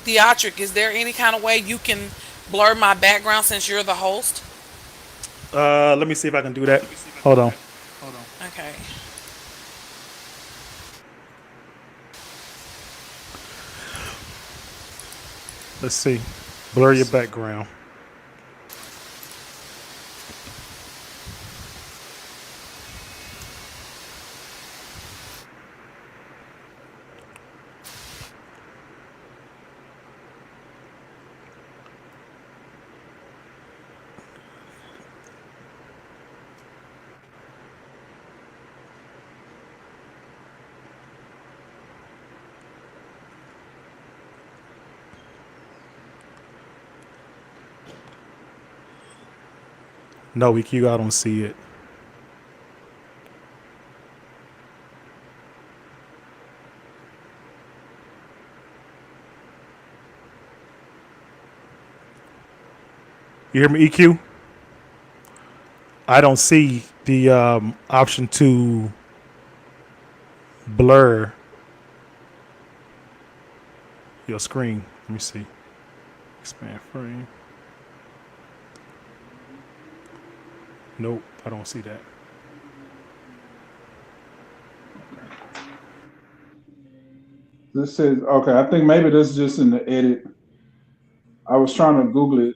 Theatric, is there any kind of way you can blur my background since you're the host? Let me see if I can do that. Hold on. Okay. Let's see. Blur your background. No, EQ, I don't see it. You hear me, EQ? I don't see the option to blur your screen. Let me see. Expand frame. Nope, I don't see that. This says okay. I think maybe this is just in the edit. I was trying to Google it.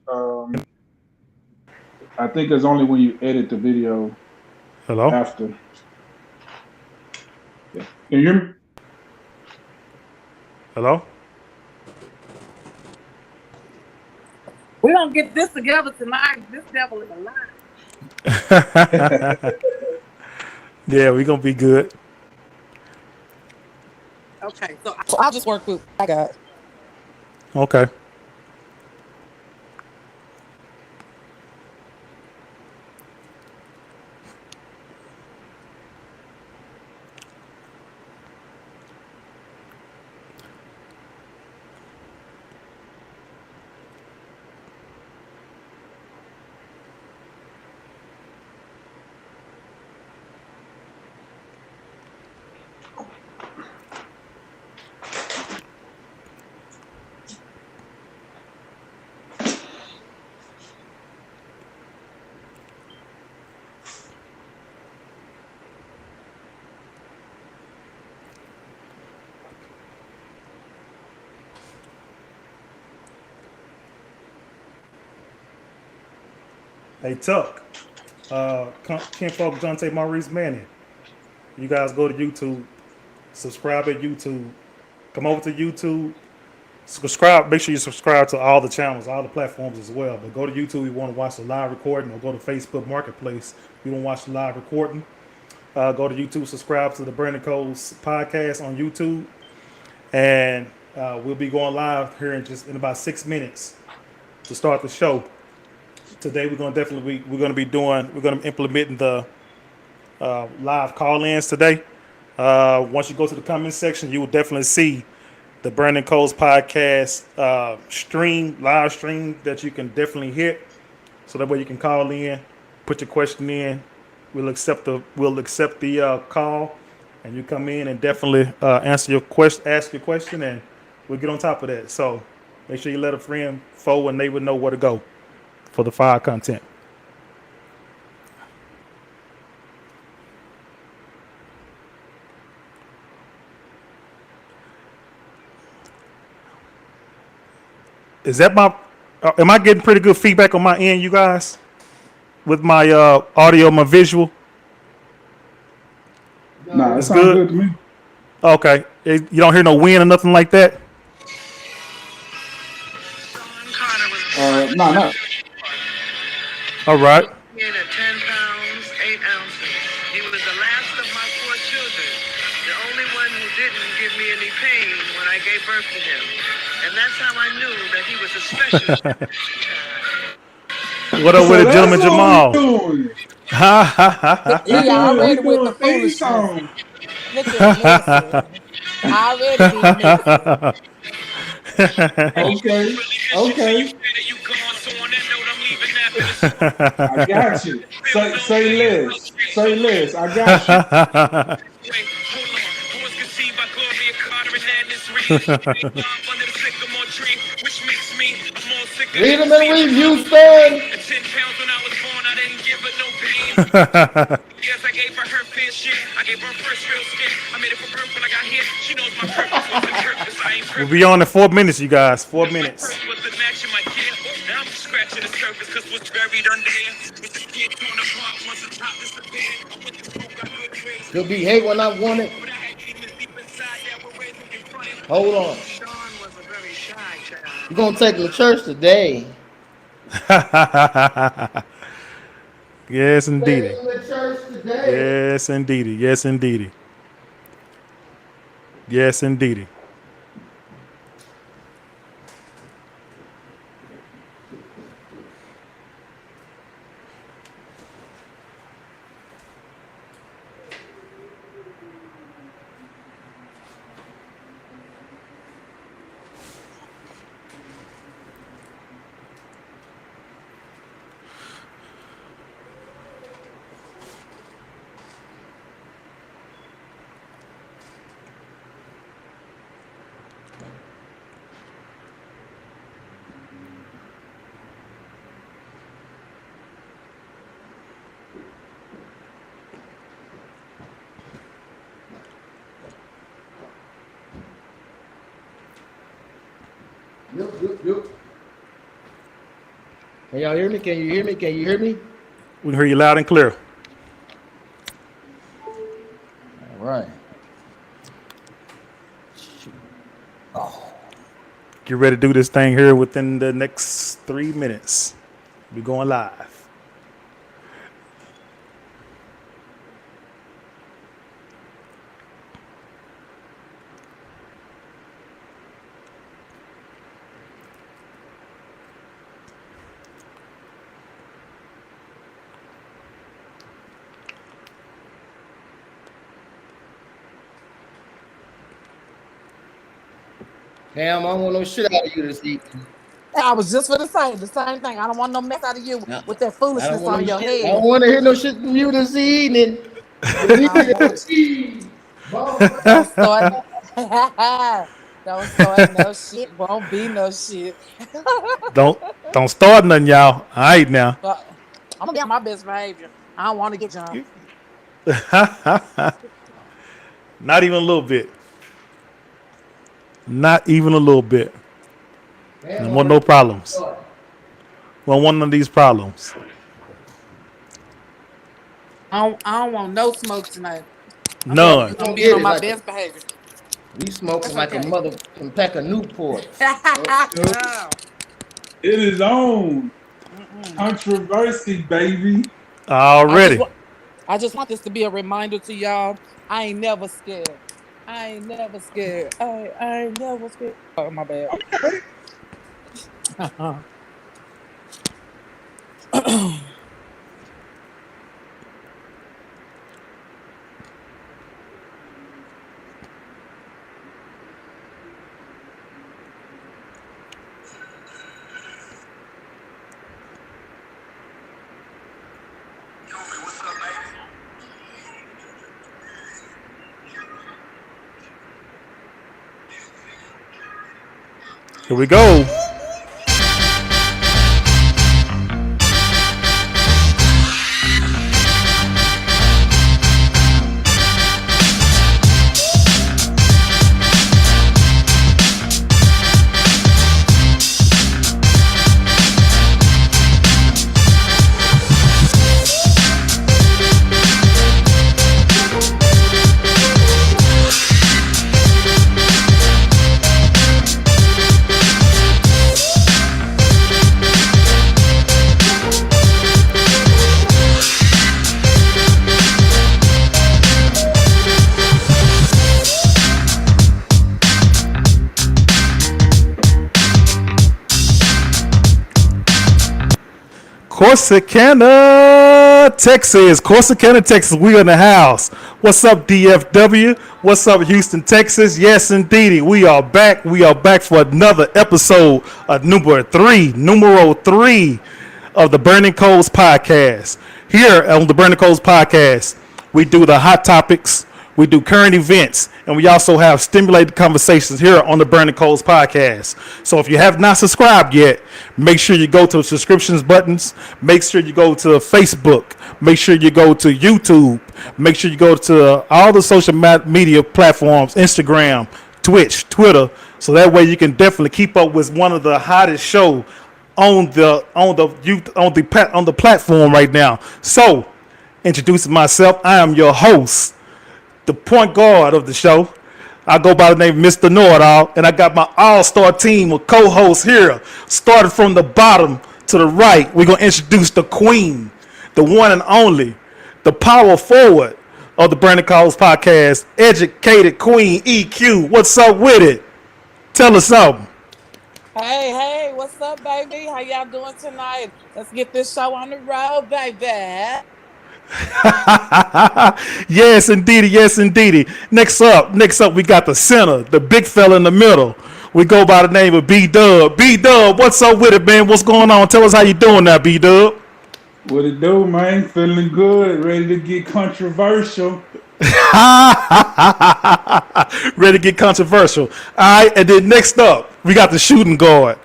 I think it's only when you edit the video Hello? after. Yeah. Can you hear me? Hello? We don't get this together tonight. This devil is a lie. Yeah, we're gonna be good. Okay, so I'll just work with what I got. Okay. Hey Tuck, Ken Folk, Dante Maurice Manning. You guys go to YouTube, subscribe at YouTube, come over to YouTube, subscribe. Make sure you subscribe to all the channels, all the platforms as well. But go to YouTube, you want to watch the live recording, or go to Facebook Marketplace, you want to watch the live recording. Go to YouTube, subscribe to the Brandon Coles podcast on YouTube, and we'll be going live here in about 6 minutes to start the show. Today we're gonna be implementing the live call-ins today. Once you go to the comment section, you will definitely see the Brandon Coles podcast live stream that you can definitely hit. So that way you can call in, put your question in. We'll accept the call, and you come in and definitely ask your question, and we'll get on top of that. So make sure you let a friend, foe, and neighbor know where to go for the fire content. Is that my? Am I getting pretty good feedback on my end, you guys, with my audio, my visual? Nah, it It's sounds good good. to me. Okay, you don't hear no wind or nothing like that. Nah, not. All right. In at 10 pounds, 8 ounces. He was the last of my 4 children. The only one who didn't give me any pain when I gave birth to him. And that's how I knew that he was a special child. What up So with it, that's gentleman what we Jamal? doing. Ha ha ha ha He ha. We already with doing the theme foolishness. song. Look at listen. Already be messy. Okay, okay. I got you. Say less. Say less. I got you. Read them and review, son. 10 pounds when I was born, I didn't give her no pain. Yes, I gave her fair shit. I gave her first real skin. I made it for birth when I got here. She knows my purpose wasn't purpose. I ain't We'll purpose. be on in 4 minutes, you guys. 4 minutes. Was the match in my kid. Now I'm just scratching the surface because what's buried under there. With the kid torn apart once the top disappeared. I went to school, got good grades. You'll be hate when I want it. But I had demons deep inside that were raising in front of. Hold on. Sean was a very shy child. You're gonna take him to church today. Yes, indeedy. Take him to church today. Yes, indeedy. Yes, indeedy. Yes, indeedy. Yup. Can y'all hear me? Can you hear me? Can you hear me? We can hear you loud and clear. All right. Get ready to do this thing here within the next 3 minutes. We're going live. Damn, I don't want no shit out of you this evening. I was just gonna say the same thing. I don't want no mess out of you with that foolishness on your I head. don't want to hear no shit from you this evening. Don't start. Don't start no shit. Won't be no shit. Don't start nothing, y'all. All right now. But I'm gonna be on my best behavior. I don't want to get jumped. Not even a little bit. Not even a little bit. I don't want no problems. Don't want none of these problems. I don't want no smoke tonight. None. I'm being on my best behavior. We smoking like okay. a motherfucking pack of Newport. It is on. Controversy, baby. Already. I just want this to be a reminder to y'all. I ain't never scared. I ain't never scared. I ain't never scared. Oh, my bad. Here we go. Corsicana, Texas. We in the house. What's up, DFW? What's up, Houston, Texas? Yes, indeedy. We are back. We are back for another episode of numero three of the Burning Coals podcast. Here on the Burning Coals podcast, we do the hot topics. We do current events, and we also have stimulated conversations here on the Burning Coals podcast. So if you have not subscribed yet, make sure you go to the subscriptions buttons. Make sure you go to Facebook. Make sure you go to YouTube. Make sure you go to all the social media platforms, Instagram, Twitch, Twitter, so that way you can definitely keep up with one of the hottest show on the platform right now. So, introducing myself, I am your host, the point guard of the show. I go by the name of Mr. Know-It-All, and I got my all-star team of co-hosts here. Starting from the bottom to the right, we're gonna introduce the queen, the one and only, the power forward of the Burning Calls podcast, educated queen EQ. What's up with it? Tell us something. Hey, what's up, baby? How y'all doing tonight? Let's get this show on the road, baby. Yes, indeedy. Yes, indeedy. Next up, we got the center, the big fella in the middle. We go by the name of B-Dub. B-Dub, what's up with it, man? What's going on? Tell us how you doing now, B-Dub. What it do, man? Feeling good, ready to get controversial. Ready to get controversial. All right, and then next up, we got the shooting guard.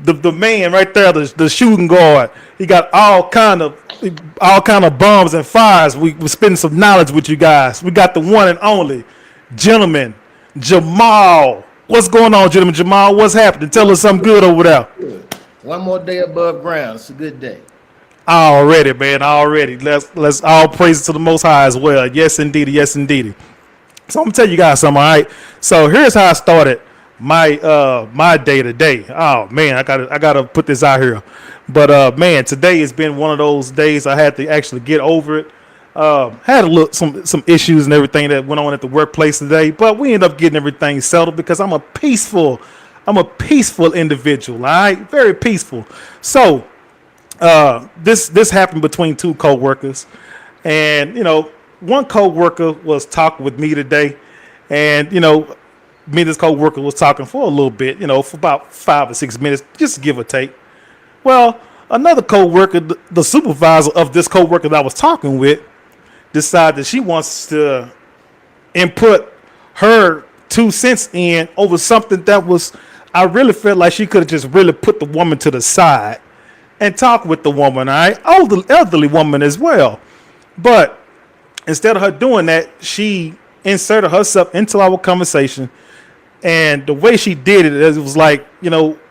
The man right there, the shooting guard. He got all kind of bombs and fires. We're spending some knowledge with you guys. We got the one and only gentleman, Jamal. What's going on, gentleman Jamal? What's happening? Tell us something good over there. Good. One more day above ground. It's a good day. Already, man. Already. Let's all praise to the Most High as well. Yes, indeed. Yes, indeed. So I'm gonna tell you guys something. All right. So here's how I started my day today. Oh man, I gotta put this out here. But man, today has been one of those days I had to actually get over it. Had a look some issues and everything that went on at the workplace today, but we ended up getting everything settled because I'm a peaceful individual. All right, very peaceful. So this happened between two co-workers, and one co-worker was talking with me today, and me and this co-worker was talking for a little bit, for about 5 or 6 minutes, just give or take. Well, another co-worker, the supervisor of this co-worker that I was talking with, decided that she wants to input her 2 cents in over something that was, I really felt like she could have just really put the woman to the side and talk with the woman, all right? Elderly woman as well. But instead of her doing that, she inserted herself into our conversation. And the way she did it, it was like,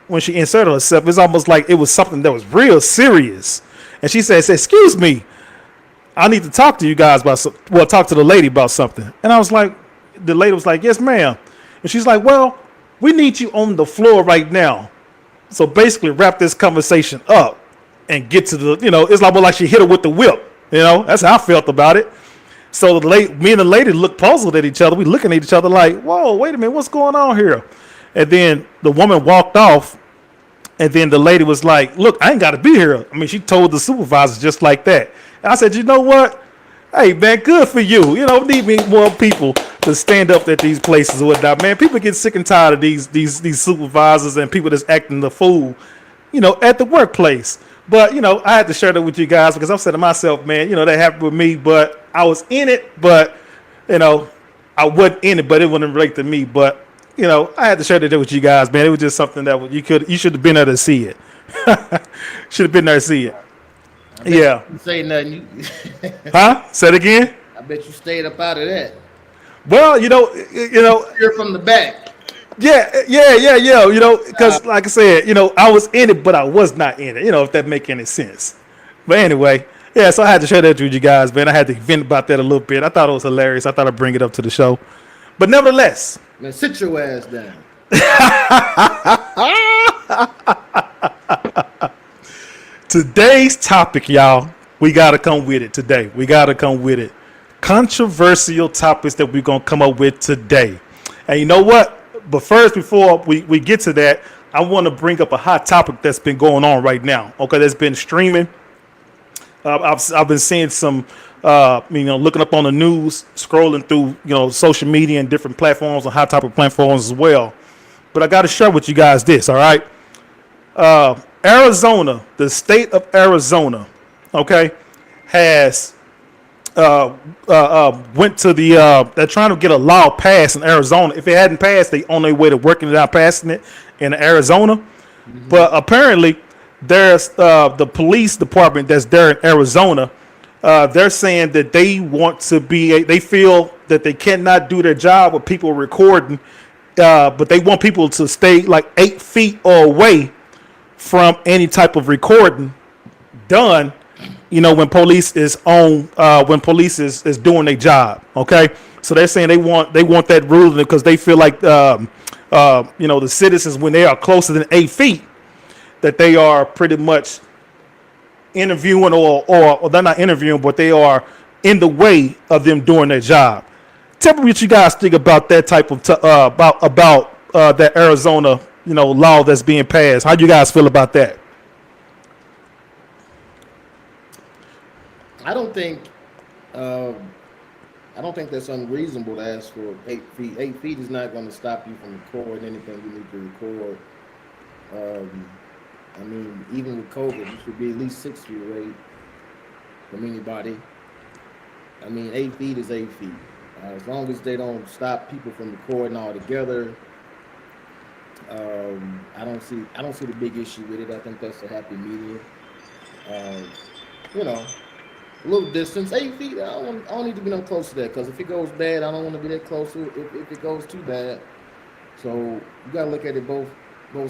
when she inserted herself, it's almost like it was something that was real serious. And she said, excuse me, I need to talk to you guys talk to the lady about something. And I was like, the lady was like, yes, ma'am. And she's like, well, we need you on the floor right now. So basically wrap this conversation up and get to the, it's like she hit her with the whip. That's how I felt about it. So me and the lady looked puzzled at each other. We looking at each other like, whoa, wait a minute, what's going on here? And then the woman walked off. And then the lady was like, look, I ain't got to be here. I mean, she told the supervisor just like that. And I said, you know what? Hey, man, good for you. Need more people to stand up at these places or whatnot. Man, people get sick and tired of these supervisors and people that's acting the fool, at the workplace. But, I had to share that with you guys because I'm saying to myself, man, that happened with me, but I was in it, but, I wasn't in it, but it wouldn't relate to me. But, I had to share that with you guys, man. It was just something that you should have been there to see it. Should have been there to see it. Yeah. You say nothing. Huh? Say it again? I bet you stayed up out of that. Well, You're from the back. Yeah. Because like I said, I was in it, but I was not in it. If that make any sense. But anyway, yeah. So I had to share that with you guys, man. I had to vent about that a little bit. I thought it was hilarious. I thought I'd bring it up to the show. But nevertheless, Man, sit your ass down. Today's topic, y'all, we got to come with it today. We got to come with it. Controversial topics that we're going to come up with today. And you know what? But first, before we get to that, I want to bring up a hot topic that's been going on right now. Okay, that's been streaming. I've been seeing some, looking up on the news, scrolling through, social media and different platforms and hot topic platforms as well. But I got to share with you guys this, all right? Arizona, the state of Arizona, okay, has went to they're trying to get a law passed in Arizona. If it hadn't passed, they on their way to working it out, passing it in Arizona. But apparently, there's the police department that's there in Arizona. They're saying that they want to be. They feel that they cannot do their job with people recording, but they want people to stay like 8 feet away from any type of recording done. When police is on, when police is doing their job. Okay, so they're saying they want that rule because they feel like the citizens, when they are closer than 8 feet, that they are pretty much interviewing or they're not interviewing, but they are in the way of them doing their job. Tell me what you guys think about that type of about that Arizona law that's being passed. How do you guys feel about that? I don't think that's unreasonable to ask for 8 feet. 8 feet is not going to stop you from recording anything you need to record. I mean, even with COVID, you should be at least 6 feet away from anybody. I mean, 8 feet is 8 feet. As long as they don't stop people from recording altogether, I don't see the big issue with it. I think that's a happy medium. A little distance, 8 feet. I don't need to be no close to that, because if it goes bad, I don't want to be that close to it if it goes too bad. So you got to look at it both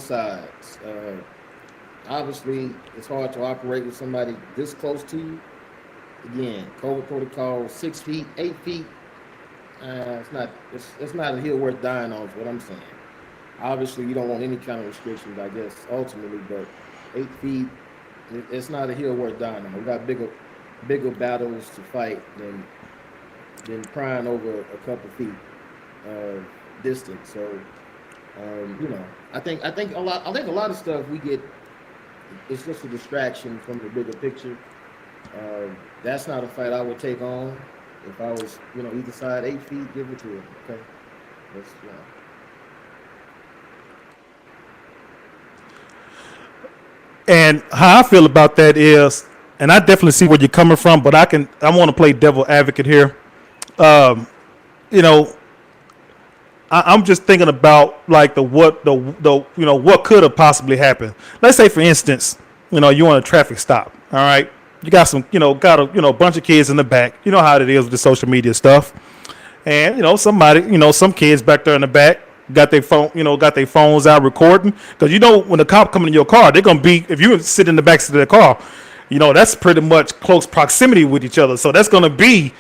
sides. Obviously, it's hard to operate with somebody this close to you. Again, COVID protocol, 6 feet, 8 feet. It's not a hill worth dying on, is what I'm saying. Obviously, you don't want any kind of restrictions, I guess, ultimately, but 8 feet, it's not a hill worth dying on. We got bigger battles to fight than crying over a couple feet distance. So, I think a lot of stuff we get, it's just a distraction from the bigger picture. That's not a fight I would take on if I was, either side. 8 feet, give it to him. Okay, that's And how I feel about that is, and I definitely see where you're coming from, but I want to play devil advocate here. I'm just thinking about like what could have possibly happened. Let's say, for instance, you're on a traffic stop. All right, you got a bunch of kids in the back. You know how it is with the social media stuff, and some kids back there in the back got their phones out recording, because when the cop come in your car, they're gonna be, if you sit in the back seat of the car, that's pretty much close proximity with each other. So that's gonna be,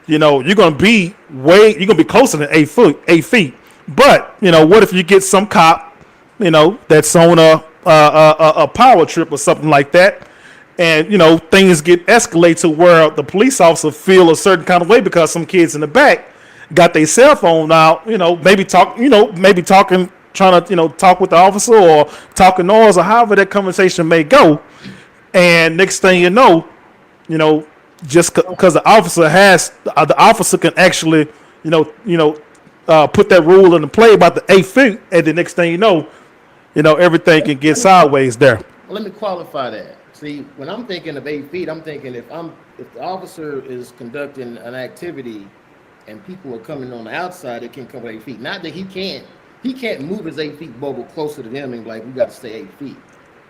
you're gonna be closer than 8 feet. But what if you get some cop, that's on a power trip or something like that, and things get escalated to where the police officer feel a certain kind of way because some kids in the back got their cell phone out, maybe talking, trying to, talk with the officer or talking noise or however that conversation may go. And next thing you know, just because the officer can actually, put that rule into play about the 8 feet, and the next thing you know, everything can get sideways there. Well, let me qualify that. See, when I'm thinking of 8 feet, I'm thinking if the officer is conducting an activity and people are coming on the outside, it can come 8 feet. Not that he can't move his 8 feet bubble closer to them and like, we got to stay 8 feet.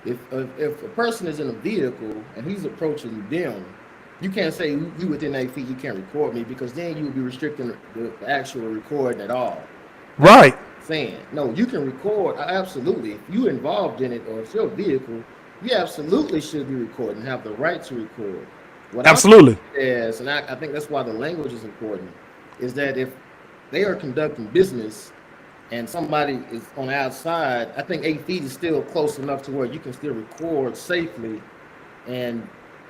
If a person is in a vehicle and he's approaching them, you can't say you within 8 feet, you can't record me, because then you would be restricting the actual recording at all. Right. Saying no, you can record, absolutely. If you're involved in it or it's your vehicle, you absolutely should be recording, have the right to record. Absolutely. Yes, and I think that's why the language is important, is that if they are conducting business and somebody is on the outside, I think 8 feet is still close enough to where you can still record safely, and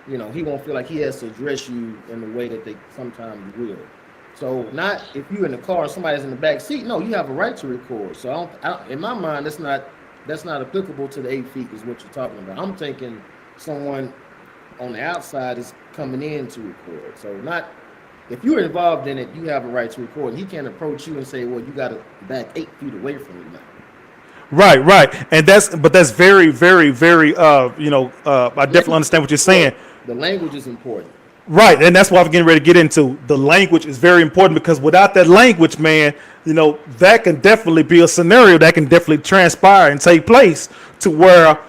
he won't feel like he has to address you in the way that they sometimes will. So not if you're in the car and somebody's in the back seat, no, you have a right to record. So in my mind, that's not applicable to the 8 feet is what you're talking about. I'm thinking someone on the outside is coming in to record. So not, if you're involved in it, you have a right to record. And he can't approach you and say, well, you got to back 8 feet away from me now. Right. And that's very, very, very, I definitely understand what you're saying. The language is important. Right, and that's what I'm getting ready to get into. The language is very important because without that language, man, that can definitely be a scenario that can definitely transpire and take place to where,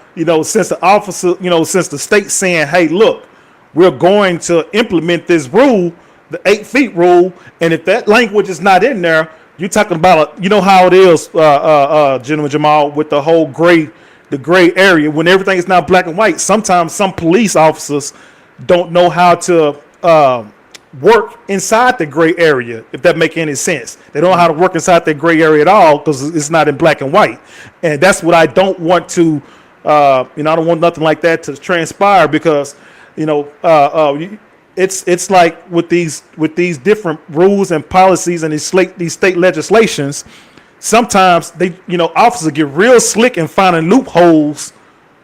since the officer, since the state's saying, hey, look, we're going to implement this rule, the 8 feet rule, and if that language is not in there, you're talking about, how it is, Gentleman Jamal, with the gray area when everything is not black and white. Sometimes some police officers don't know how to work inside the gray area, if that make any sense. They don't know how to work inside that gray area at all because it's not in black and white. And that's what I don't want to, I don't want nothing like that to transpire because, it's like with these different rules and policies and these state legislations, sometimes officers get real slick in finding loopholes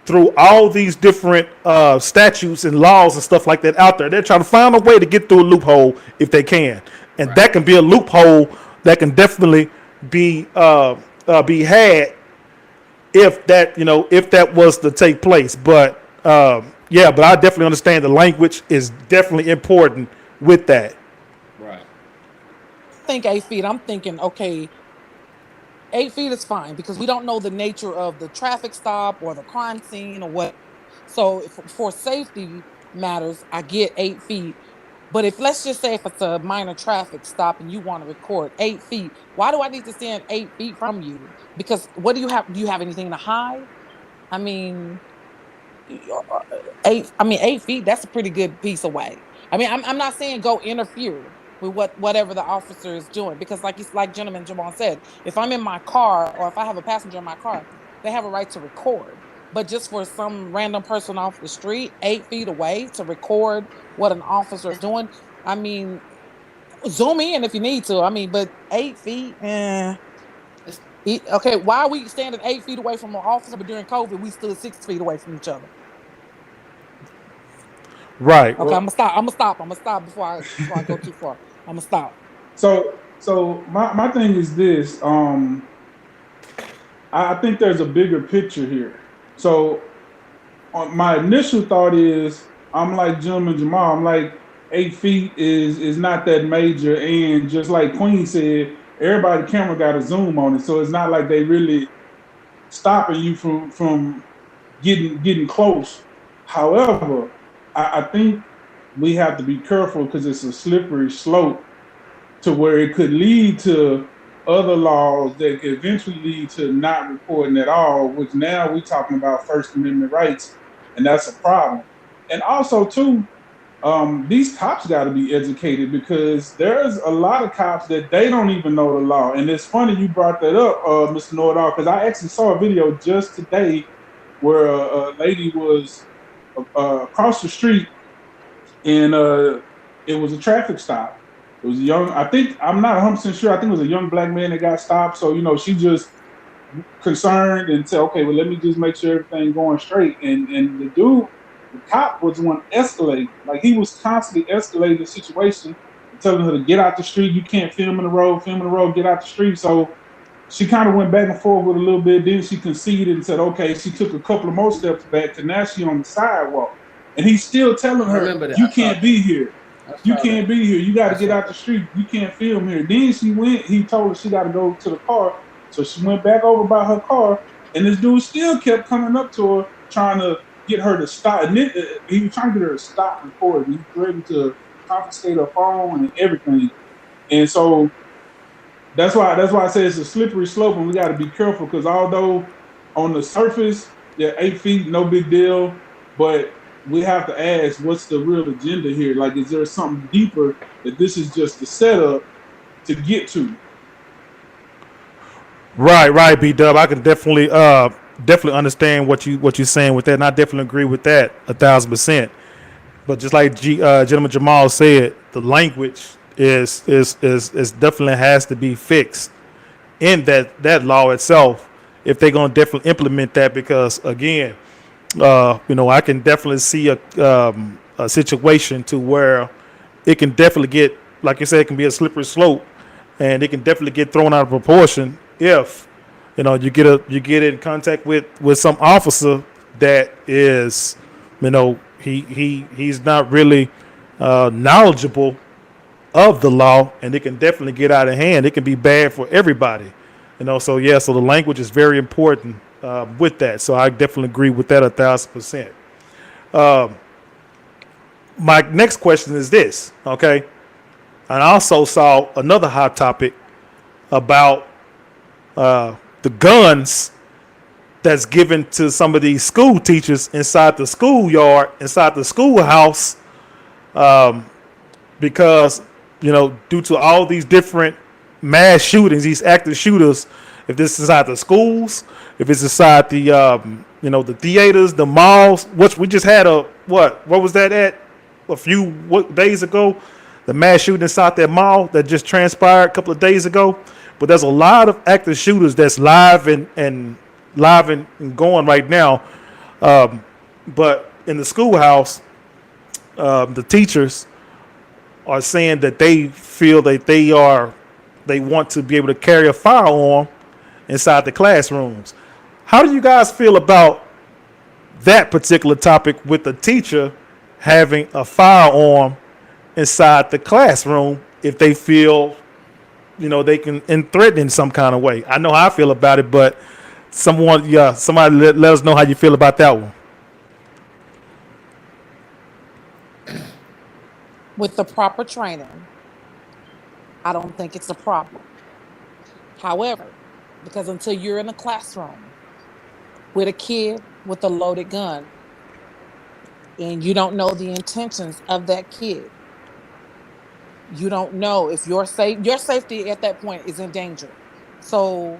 through all these different statutes and laws and stuff like that out there. They're trying to find a way to get through a loophole if they can, and that can be a loophole that can definitely be had if that was to take place. But but I definitely understand the language is definitely important with that. Right. I think 8 feet. I'm thinking, okay, 8 feet is fine because we don't know the nature of the traffic stop or the crime scene or what. So for safety matters, I get 8 feet. But if let's just say if it's a minor traffic stop and you want to record 8 feet, why do I need to stand 8 feet from you? Because what do you have? Do you have anything to hide? I mean, 8 feet, that's a pretty good piece away. I mean, I'm not saying go interfere with whatever the officer is doing, because like gentleman Jamal said, if I'm in my car or if I have a passenger in my car, they have a right to record. But just for some random person off the street 8 feet away to record what an officer is doing, I mean, zoom in if you need to. I mean, but 8 feet, okay, why are we standing 8 feet away from an officer, but during COVID we stood 6 feet away from each other? Right. Okay, I'm gonna stop before I go too far. I'm gonna stop. So my thing is this. I think there's a bigger picture here. So my initial thought is, I'm like Jim and Jamal. I'm like 8 feet is not that major, and just like Queen said, everybody camera got a zoom on it, so it's not like they really stopping you from getting close. However, I think we have to be careful because it's a slippery slope to where it could lead to other laws that could eventually lead to not reporting at all, which now we're talking about First Amendment rights, and that's a problem. And also, too, these cops got to be educated because there's a lot of cops that they don't even know the law. And it's funny you brought that up, Mr. Know-It-All, because I actually saw a video just today where a lady was across the street, and it was a traffic stop. It was a young, I'm not 100% sure, I think it was a young black man that got stopped. So, she just concerned and said, okay, well, let me just make sure everything going straight. And the cop was the one escalating. Like, he was constantly escalating the situation, telling her to get out the street. You can't film in the road, get out the street. So she kind of went back and forth with a little bit. Then she conceded and said, okay, she took a couple of more steps back to now she on the sidewalk. And he's still telling her, you can't be here. You can't be here. You got to get out the street. You can't film here. Then he told her she got to go to the car. So she went back over by her car, and this dude still kept coming up to her, trying to get her to stop. And then, he was trying to get her to stop recording. He threatened to confiscate her phone and everything. And so that's why I say it's a slippery slope, and we got to be careful, because although on the surface, 8 feet, no big deal, but we have to ask, what's the real agenda here? Like, is there something deeper that this is just the setup to get to? Right, B-Dub. I can definitely understand what you're saying with that, and I definitely agree with that 1,000%. But just like gentleman Jamal said, the language is definitely has to be fixed in that law itself if they're gonna definitely implement that, because again, I can definitely see a situation to where it can definitely get, like you said, it can be a slippery slope, and it can definitely get thrown out of proportion if you get in contact with some officer that is, he's not really knowledgeable of the law, and it can definitely get out of hand. It can be bad for everybody, So yeah, so the language is very important with that. So I definitely agree with that 1,000%. My next question is this, okay? And I also saw another hot topic about the guns that's given to some of these school teachers inside the schoolyard, inside the schoolhouse, because due to all these different mass shootings, these active shooters, if this is inside the schools, if it's inside the the theaters, the malls, which we just had what was that at a few days ago, the mass shooting inside that mall that just transpired a couple of days ago. But there's a lot of active shooters that's live and going right now. But in the schoolhouse, the teachers are saying that they feel that they want to be able to carry a firearm inside the classrooms. How do you guys feel about that particular topic with the teacher having a firearm inside the classroom if they feel they can and threaten in some kind of way? I know how I feel about it, but somebody let us know how you feel about that one. With the proper training, I don't think it's a problem. However, because until you're in a classroom with a kid with a loaded gun and you don't know the intentions of that kid, you don't know if your safety at that point is in danger. So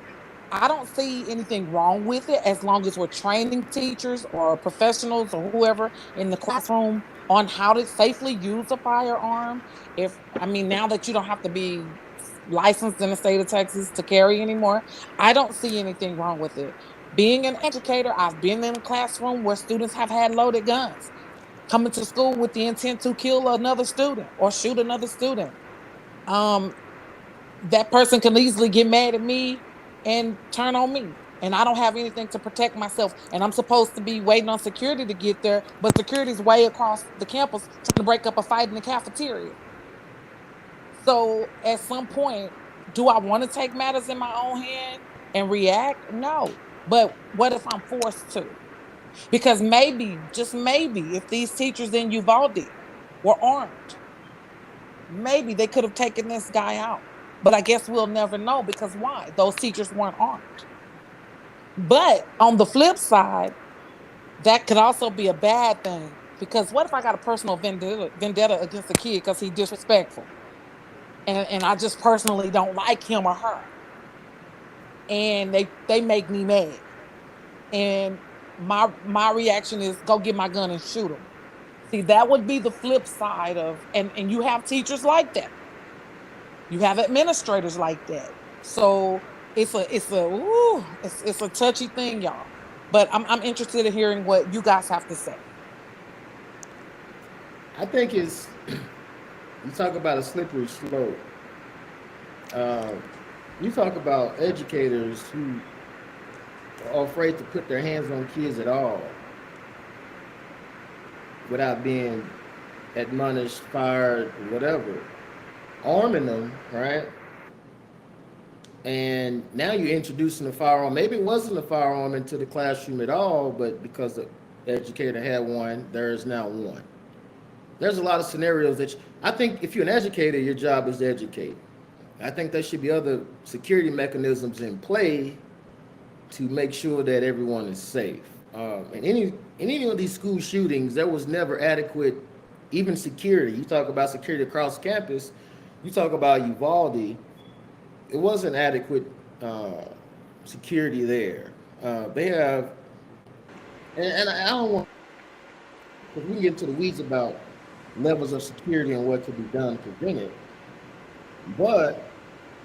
I don't see anything wrong with it as long as we're training teachers or professionals or whoever in the classroom on how to safely use a firearm. If I mean, now that you don't have to be licensed in the state of Texas to carry anymore, I don't see anything wrong with it. Being an educator, I've been in a classroom where students have had loaded guns coming to school with the intent to kill another student or shoot another student. Um, that person can easily get mad at me and turn on me. And I don't have anything to protect myself. And I'm supposed to be waiting on security to get there, but security's way across the campus trying to break up a fight in the cafeteria. So at some point, do I want to take matters in my own hand and react? No. But what if I'm forced to? Because maybe, just maybe, if these teachers in Uvalde were armed, maybe they could have taken this guy out. But I guess we'll never know because why? Those teachers weren't armed. But on the flip side, that could also be a bad thing because what if I got a personal vendetta against a kid because he's disrespectful and I just personally don't like him or her and they make me mad and my reaction is go get my gun and shoot him. See, that would be the flip side of and you have teachers like that. You have administrators like that. So it's a touchy thing, y'all. But I'm interested in hearing what you guys have to say. I think it's you talk about a slippery slope. Uh, you talk about educators who are afraid to put their hands on kids at all without being admonished, fired, whatever, arming them, right? And now you're introducing a firearm. Maybe it wasn't a firearm into the classroom at all, but because the educator had one, there is now one. There's a lot of scenarios I think if you're an educator, your job is to educate. I think there should be other security mechanisms in play to make sure that everyone is safe. In any of these school shootings, there was never adequate, even security. You talk about security across campus. You talk about Uvalde. It wasn't adequate security there. They have, and I don't want, because we can get into the weeds about levels of security and what could be done to prevent it. But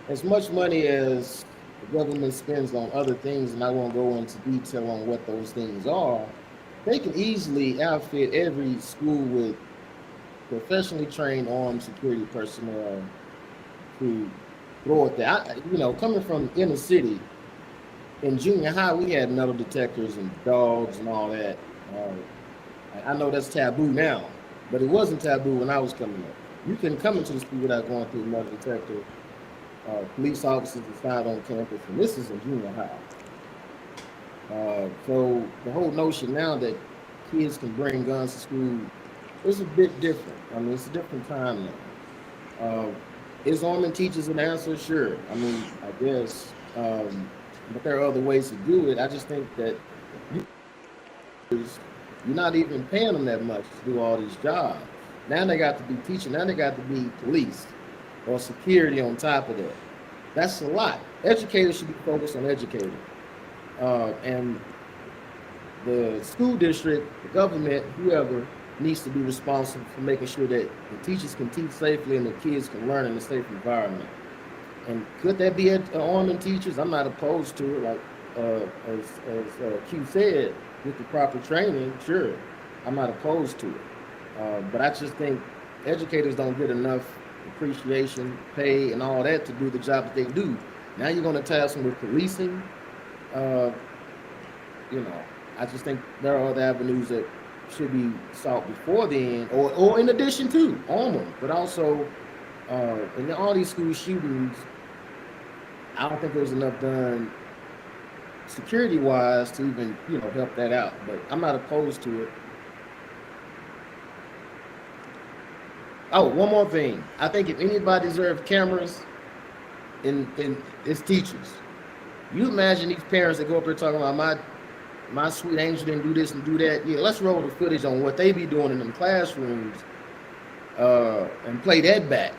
as much money as the government spends on other things, and I won't go into detail on what those things are, they can easily outfit every school with professionally trained armed security personnel to throw it there. Coming from inner city, in junior high, we had metal detectors and dogs and all that. I know that's taboo now, but it wasn't taboo when I was coming up. You can come into the school without going through a metal detector. Police officers decide on campus, and this is in junior high. So the whole notion now that kids can bring guns to school is a bit different. I mean, it's a different time now. Is arming teachers an answer? Sure. I mean, I guess, but there are other ways to do it. I just think that you're not even paying them that much to do all these jobs. Now they got to be teaching. Now they got to be police or security on top of that. That's a lot. Educators should be focused on educating. And the school district, the government, whoever, needs to be responsible for making sure that the teachers can teach safely and the kids can learn in a safe environment. And could that be arming teachers? I'm not opposed to it. Like as Q said, with the proper training, sure, I'm not opposed to it. But I just think educators don't get enough appreciation, pay, and all that to do the job that they do. Now you're going to task them with policing. I just think there are other avenues that should be sought before then, or in addition to armor, but also in all these school shootings, I don't think there was enough done security-wise to even help that out. But I'm not opposed to it. Oh, one more thing. I think if anybody deserves cameras, in it's teachers. You imagine these parents that go up there talking about my sweet angel didn't do this and do that. Yeah, let's roll the footage on what they be doing in them classrooms and play that back.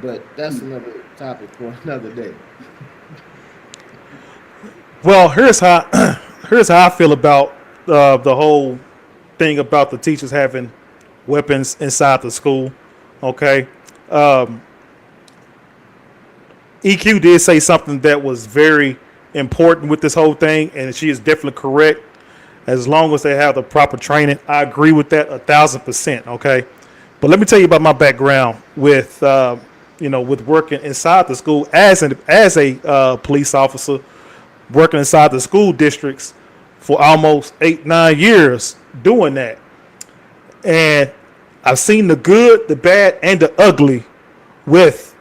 But that's another topic for another day. Well, here's how I feel about the whole thing about the teachers having weapons inside the school. Okay. EQ did say something that was very important with this whole thing, and she is definitely correct. As long as they have the proper training, I agree with that 1,000%. Okay, but let me tell you about my background with with working inside the school as a police officer, working inside the school districts for almost 8-9 years doing that, and I've seen the good, the bad, and the ugly with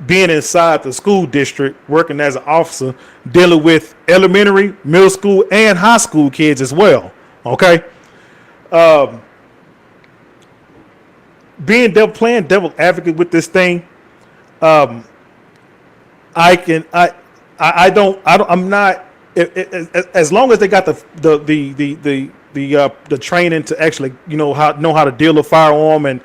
being inside the school district, working as an officer, dealing with elementary, middle school, and high school kids as well. Okay, playing devil advocate with this thing. I'm not. As long as they got the training to actually know how to deal with a firearm and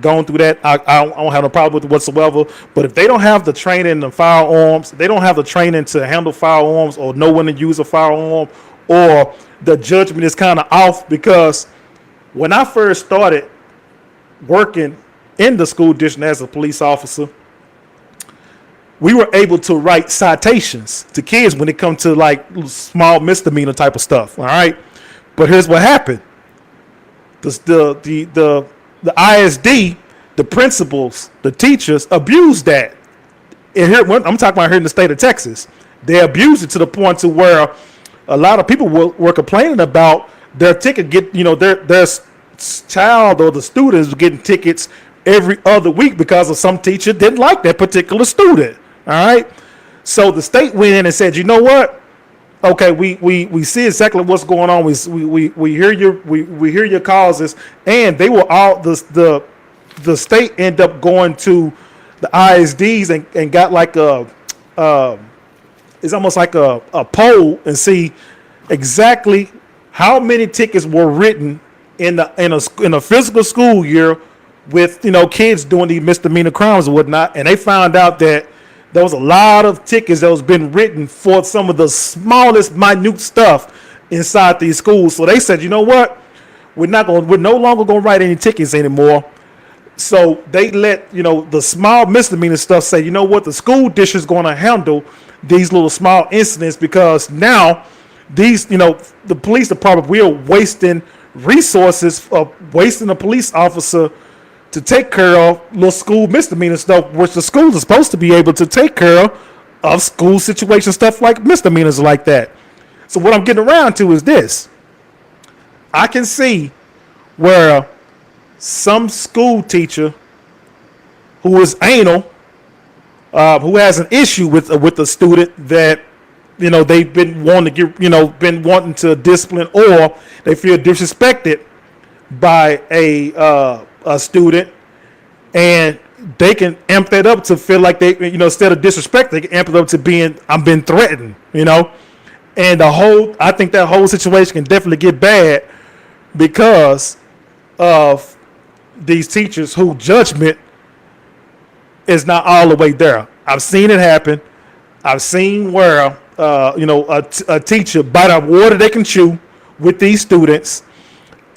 going through that, I don't have no problem with it whatsoever. But if they don't have the training in the firearms, they don't have the training to handle firearms or know when to use a firearm, or the judgment is kind of off. Because when I first started working in the school district as a police officer, we were able to write citations to kids when it comes to like small misdemeanor type of stuff. All right. But here's what happened. The ISD, the principals, the teachers abused that. And here, I'm talking about here in the state of Texas. They abused it to the point to where a lot of people were complaining about their ticket their child or the students were getting tickets every other week because of some teacher didn't like that particular student. All right. So the state went in and said, you know what? Okay, we see exactly what's going on. We hear your causes, and they were all the state end up going to the ISDs and got like it's almost like a poll and see exactly how many tickets were written in a physical school year with kids doing these misdemeanor crimes and whatnot, and they found out that there was a lot of tickets that was been written for some of the smallest, minute stuff inside these schools. So they said, you know what? We're no longer going to write any tickets anymore. So they let the small misdemeanor stuff say, you know what? The school district is going to handle these little small incidents, because now these the police department, we are wasting resources of wasting a police officer to take care of little school misdemeanor stuff, which the schools are supposed to be able to take care of school situation stuff like misdemeanors like that. So what I'm getting around to is this. I can see where some school teacher who is anal, who has an issue with a student that they've been wanting to get been wanting to discipline, or they feel disrespected by a student, and they can amp that up to feel like they instead of disrespect, they can amp it up to being I'm been threatened, and I think that whole situation can definitely get bad because of these teachers whose judgment is not all the way there. I've seen it happen. I've seen where a teacher bite out water they can chew with these students,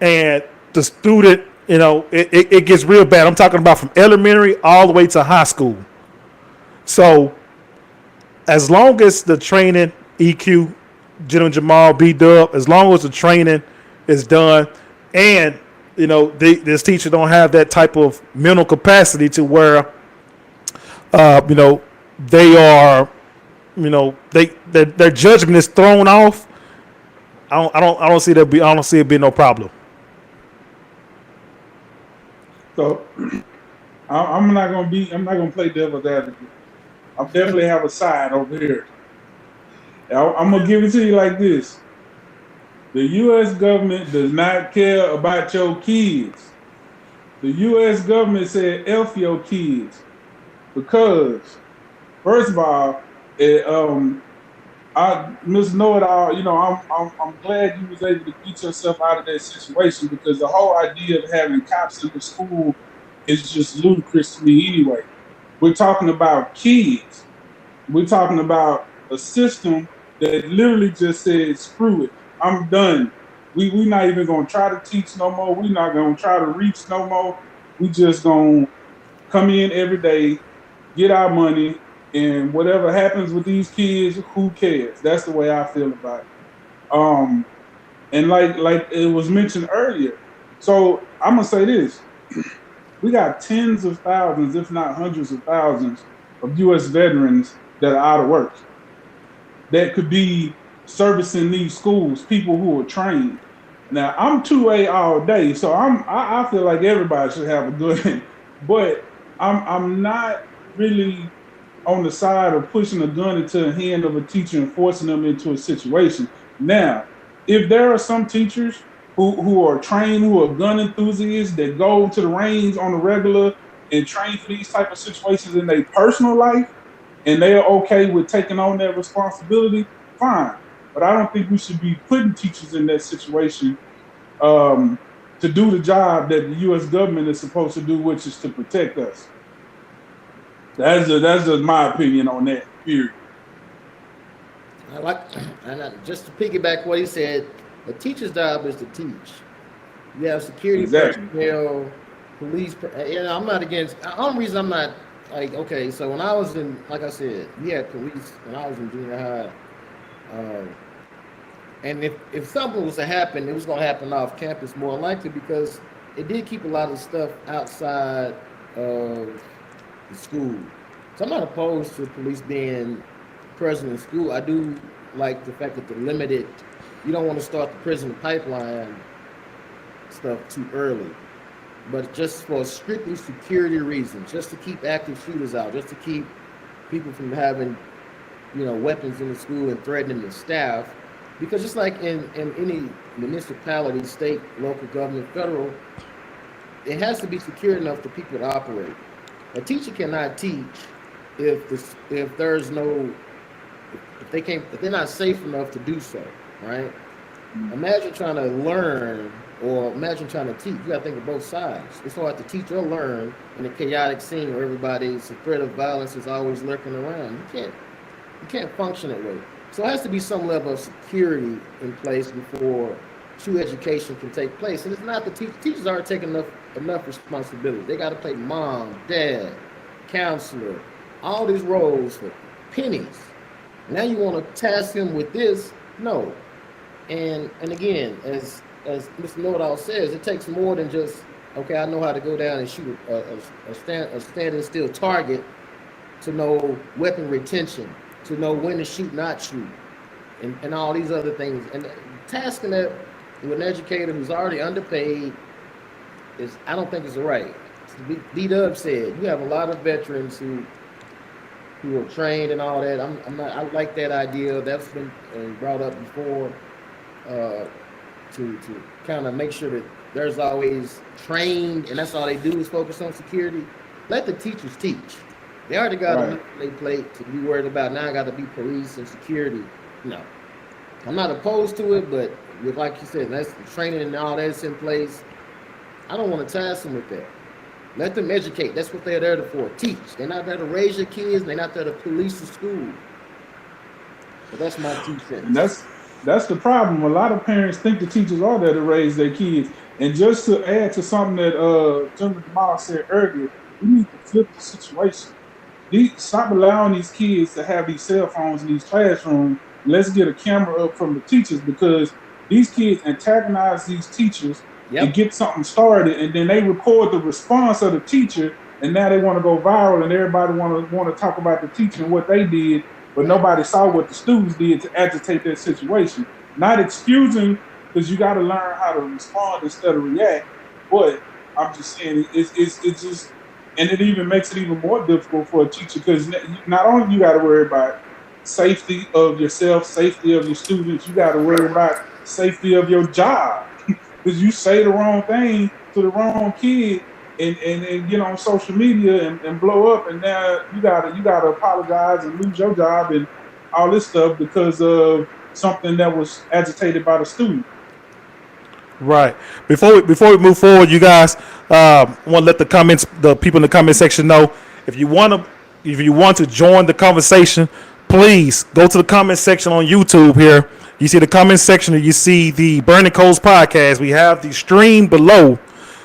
and the student, it gets real bad. I'm talking about from elementary all the way to high school. So as long as the training, EQ, General Jamal, B-Dub, as long as the training is done, and this teacher don't have that type of mental capacity to where they are, their judgment is thrown off. I don't see it being no problem. So I'm not gonna play devil's advocate. I definitely have a side over here. I'm gonna give it to you like this. The U.S. government does not care about your kids. The U.S. government said F your kids because, first of all, Miss Know-It-All, I'm glad you was able to get yourself out of that situation because the whole idea of having cops in the school is just ludicrous to me anyway. We're talking about kids. We're talking about a system that literally just said, screw it, I'm done. We're not even going to try to teach no more. We're not going to try to reach no more. We just going to come in every day, get our money, and whatever happens with these kids, who cares? That's the way I feel about it. And like it was mentioned earlier. So I'm going to say this. We got tens of thousands, if not hundreds of thousands of U.S. veterans that are out of work that could be servicing these schools, people who are trained. Now, I'm 2A all day, so I feel like everybody should have a gun, but I'm not really on the side of pushing a gun into the hand of a teacher and forcing them into a situation. Now, if there are some teachers who are trained, who are gun enthusiasts that go to the range on a regular and train for these type of situations in their personal life, and they are okay with taking on that responsibility, fine. But I don't think we should be putting teachers in that situation to do the job that the U.S. government is supposed to do, which is to protect us. That's just my opinion on that, period. Just to piggyback what he said, a teacher's job is to teach. You have security personnel, police. I'm not against. The only reason I'm not okay. So when I was like I said, we had police when I was in junior high. And if something was to happen, it was going to happen off campus more likely because it did keep a lot of stuff outside of the school. So I'm not opposed to police being present in school. I do like the fact that they're limited. You don't want to start the prison pipeline stuff too early. But just for strictly security reasons, just to keep active shooters out, just to keep people from having, weapons in the school and threatening the staff. Because just like in any municipality, state, local government, federal, it has to be secure enough for people to operate. A teacher cannot teach if they're not safe enough to do so, right? Imagine trying to learn or imagine trying to teach. You got to think of both sides. It's hard to teach or learn in a chaotic scene where the threat of violence is always lurking around. You can't function that way. So it has to be some level of security in place before true education can take place. And it's not the teachers aren't taking enough responsibility. They got to play mom, dad, counselor, all these roles for pennies. Now you want to task them with this? No. And again, as Mr. Know-It-All says, it takes more than just, okay, I know how to go down and shoot a standing still target, to know weapon retention, to know when to shoot, not shoot, and all these other things. And tasking that with an educator who's already underpaid, is I don't think it's right. B Dub said you have a lot of veterans who are trained and all that. I'm not. I like that idea. That's been brought up before. Uh, to kind of make sure that there's always trained, and that's all they do is focus on security. Let the teachers teach. They already got Right. enough on their plate to be worried about. Now I got to be police and security. No, I'm not opposed to it, but with, like you said, that's training and all that's in place. I don't want to task them with that. Let them educate. That's what they're there for. Teach. They're not there to raise your kids. They're not there to police the school. But that's my 2 cents. And that's the problem. A lot of parents think the teachers are there to raise their kids. And just to add to something that General Jamal said earlier, we need to flip the situation. Stop allowing these kids to have these cell phones in these classrooms. Let's get a camera up from the teachers, because these kids antagonize these teachers and get something started, and then they record the response of the teacher, and now they want to go viral, and everybody want to talk about the teacher and what they did, but nobody saw what the students did to agitate that situation. Not excusing, because you got to learn how to respond instead of react, but I'm just saying it's just, and it even makes it even more difficult for a teacher, because not only you got to worry about safety of yourself, safety of your students, you got to worry about safety of your job, because you say the wrong thing to the wrong kid and get on social media and blow up, and now you gotta apologize and lose your job and all this stuff because of something that was agitated by the student. Right. Before we move forward, you guys want to let the people in the comment section know if you want to join the conversation. Please go to the comment section on YouTube here. You see the comment section, and you see the Burning Coals podcast. We have the stream below,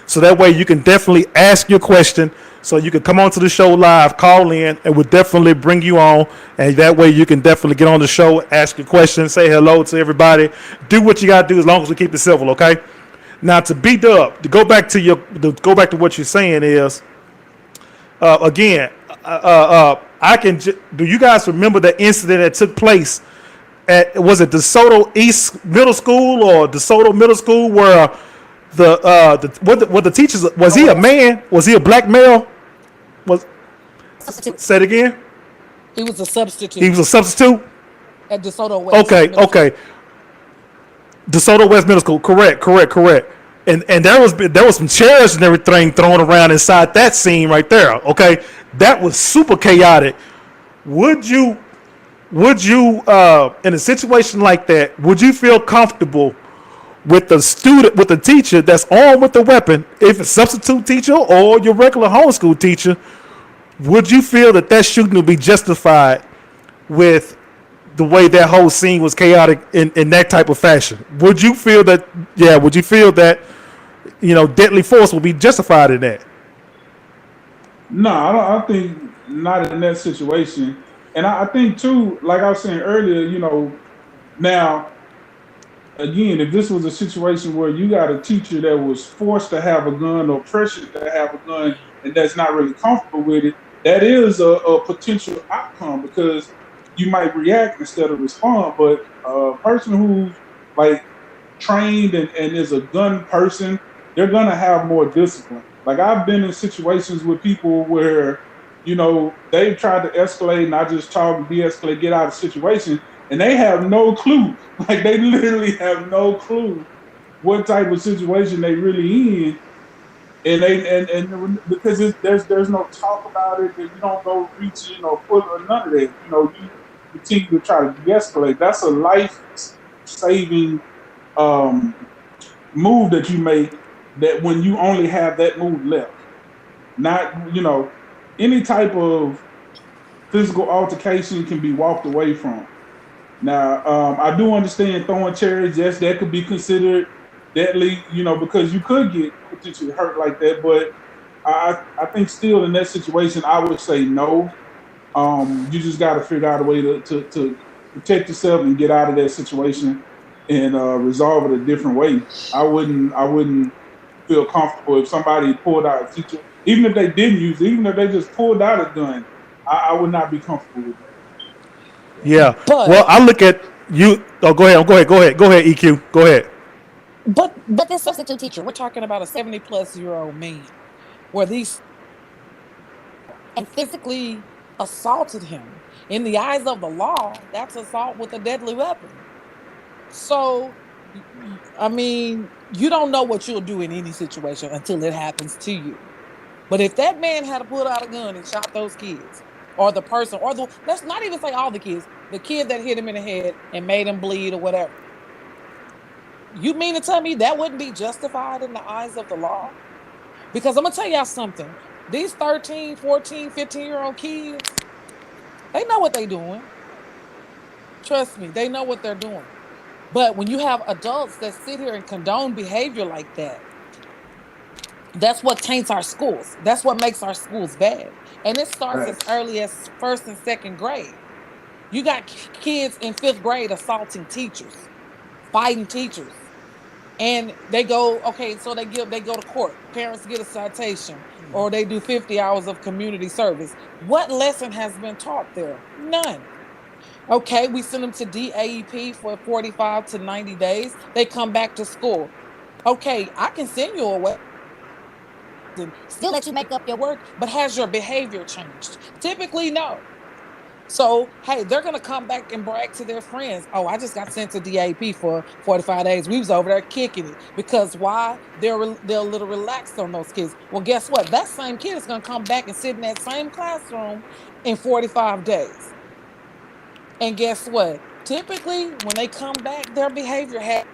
so that way you can definitely ask your question. So you can come onto the show live, call in, and we'll definitely bring you on. And that way you can definitely get on the show, ask your question, say hello to everybody. Do what you gotta do as long as we keep it civil, okay? Now to B-Dub, to go back to what you're saying is, again, do you guys remember the incident that took place at, was it DeSoto East Middle School or DeSoto Middle School, where the teachers, was he a man? Was he a black male? Say it again. He was a substitute. He was a substitute at DeSoto West. Okay. DeSoto West Middle School. Correct. And there was some chairs and everything thrown around inside that scene right there. Okay, that was super chaotic. Would you in a situation like that, would you feel comfortable with the teacher that's armed with the weapon, if it's a substitute teacher or your regular homeschool teacher? Would you feel that shooting would be justified with the way that whole scene was chaotic in that type of fashion? Would you feel that? Yeah. Would you feel that deadly force will be justified in that? No, I think not in that situation. And I think too, like I was saying earlier, now again, if this was a situation where you got a teacher that was forced to have a gun or pressured to have a gun and that's not really comfortable with it, that is a potential outcome, because you might react instead of respond. But a person who's like trained and is a gun person, they're gonna have more discipline. Like, I've been in situations with people where, they've tried to escalate, and I just talk, de-escalate, get out of the situation, and they have no clue. Like, they literally have no clue what type of situation they really in. And because there's no talk about it, you don't go reaching or pull or none of that. You continue to try to de-escalate. That's a life-saving move that you make, that when you only have that move left. Not, any type of physical altercation can be walked away from. Now, I do understand throwing chairs. Yes, that could be considered deadly, because you could get potentially hurt like that. But I think still in that situation, I would say no. You just got to figure out a way to protect yourself and get out of that situation and resolve it a different way. I wouldn't feel comfortable if somebody pulled out a teacher, even if they didn't use it, even if they just pulled out a gun. I would not be comfortable with that. Yeah. But, well, I look at you. Oh, go ahead, EQ. Go ahead. But this substitute teacher, we're talking about a 70-plus-year-old man, where these and physically assaulted him. In the eyes of the law, that's assault with a deadly weapon. So, I mean, you don't know what you'll do in any situation until it happens to you. But if that man had to pull out a gun and shot those kids, or the person, or the, let's not even say all the kids, the kid that hit him in the head and made him bleed or whatever, you mean to tell me that wouldn't be justified in the eyes of the law? Because I'm going to tell y'all something. These 13, 14, 15-year-old kids, they know what they're doing. Trust me, they know what they're doing. But when you have adults that sit here and condone behavior like that, that's what taints our schools. That's what makes our schools bad. And it starts as early as first and second grade. You got kids in fifth grade assaulting teachers, fighting teachers. And they go, okay, so they go to court. Parents get a citation, or they do 50 hours of community service. What lesson has been taught there? None. Okay, we send them to DAEP for 45 to 90 days. They come back to school. Okay, I can send you away and still let you make up your work, but has your behavior changed? Typically, no. So, hey, they're going to come back and brag to their friends. Oh, I just got sent to DAP for 45 days. We was over there kicking it. Because why? They're a little relaxed on those kids. Well, guess what? That same kid is going to come back and sit in that same classroom in 45 days. And guess what? Typically, when they come back, their behavior has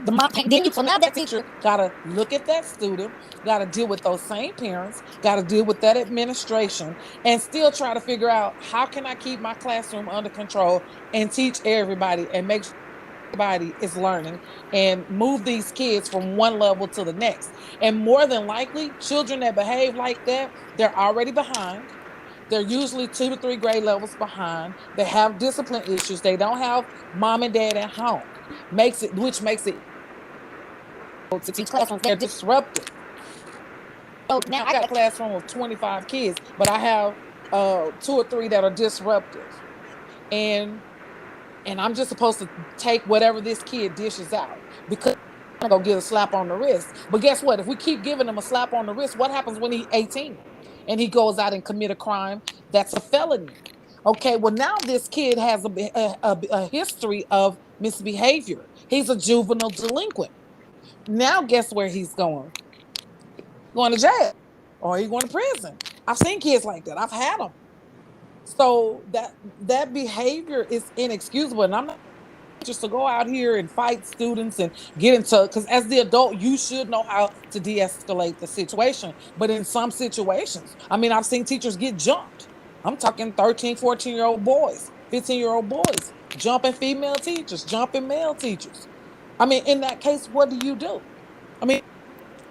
the mom. So now that teacher got to look at that student, got to deal with those same parents, got to deal with that administration, and still try to figure out how can I keep my classroom under control and teach everybody and make sure everybody is learning and move these kids from one level to the next. And more than likely, children that behave like that, they're already behind. They're usually 2 to 3 grade levels behind. They have discipline issues. They don't have mom and dad at home, which makes it to teach classrooms. They're disruptive. So now I got a classroom of 25 kids, but I have 2 or 3 that are disruptive, and I'm just supposed to take whatever this kid dishes out because I'm gonna go get a slap on the wrist. But guess what? If we keep giving him a slap on the wrist, what happens when he's 18 and he goes out and commit a crime that's a felony? Okay, well now this kid has a history of misbehavior. He's a juvenile delinquent. Now guess where he's going? Going to jail, or he's going to prison. I've seen kids like that. I've had them. So that behavior is inexcusable, and I'm not just to go out here and fight students and get into, because as the adult you should know how to de-escalate the situation. But in some situations, I mean, I've seen teachers get jumped. I'm talking 13, 14-year-old boys, 15-year-old boys jumping female teachers, jumping male teachers. I mean, in that case, what do? I mean,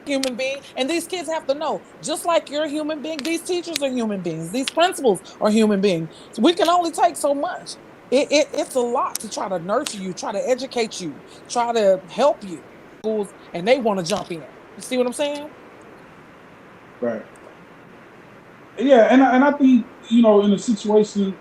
human being, and these kids have to know, just like you're a human being, these teachers are human beings, these principals are human beings. So we can only take so much. It's a lot to try to nurture you, try to educate you, try to help you. Schools, and they want to jump in. You see what I'm saying? Right. Yeah, and I think, in a situation,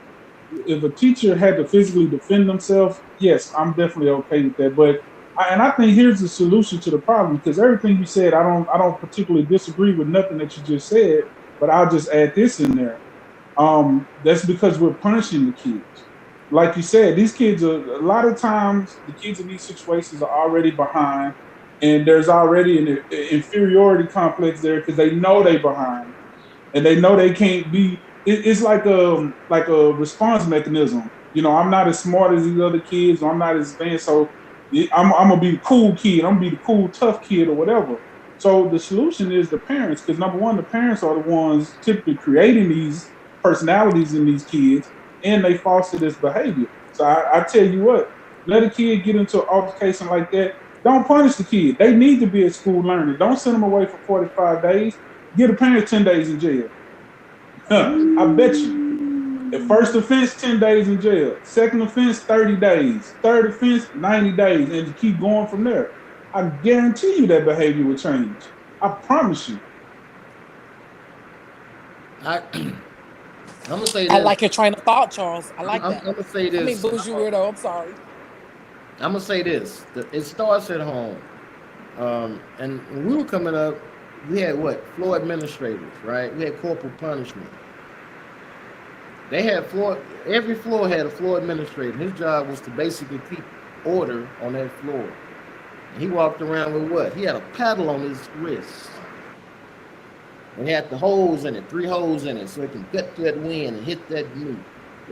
if a teacher had to physically defend themselves, yes, I'm definitely okay with that. But I think here's the solution to the problem, because everything you said, I don't particularly disagree with nothing that you just said, but I'll just add this in there. That's because we're punishing the kids. Like you said, these kids are, a lot of times the kids in these situations are already behind, and there's already an inferiority complex there because they know they're behind and they know they can't be. It's like a response mechanism. I'm not as smart as these other kids, or I'm not as advanced, so I'm gonna be the cool kid. I'm gonna be the cool tough kid or whatever. So the solution is the parents, because number one, the parents are the ones typically creating these personalities in these kids, and they foster this behavior. So I tell you what, let a kid get into an altercation like that. Don't punish the kid. They need to be at school learning. Don't send them away for 45 days. Get a parent 10 days in jail. I bet you. The first offense, 10 days in jail. Second offense, 30 days. Third offense, 90 days. And you keep going from there. I guarantee you that behavior will change. I promise you. I'm gonna say I this. like your train of thought, Charles. I like I'm that. gonna say I mean, this. bougie weirdo. I'm sorry. I'm gonna say this: it starts at home. And when we were coming up, we had what floor administrators, right? We had corporal punishment. They had floor. Every floor had a floor administrator. His job was to basically keep order on that floor. And he walked around with what? He had a paddle on his wrist. And he had the holes in it, 3 holes in it, so it can cut that wind and hit that knee.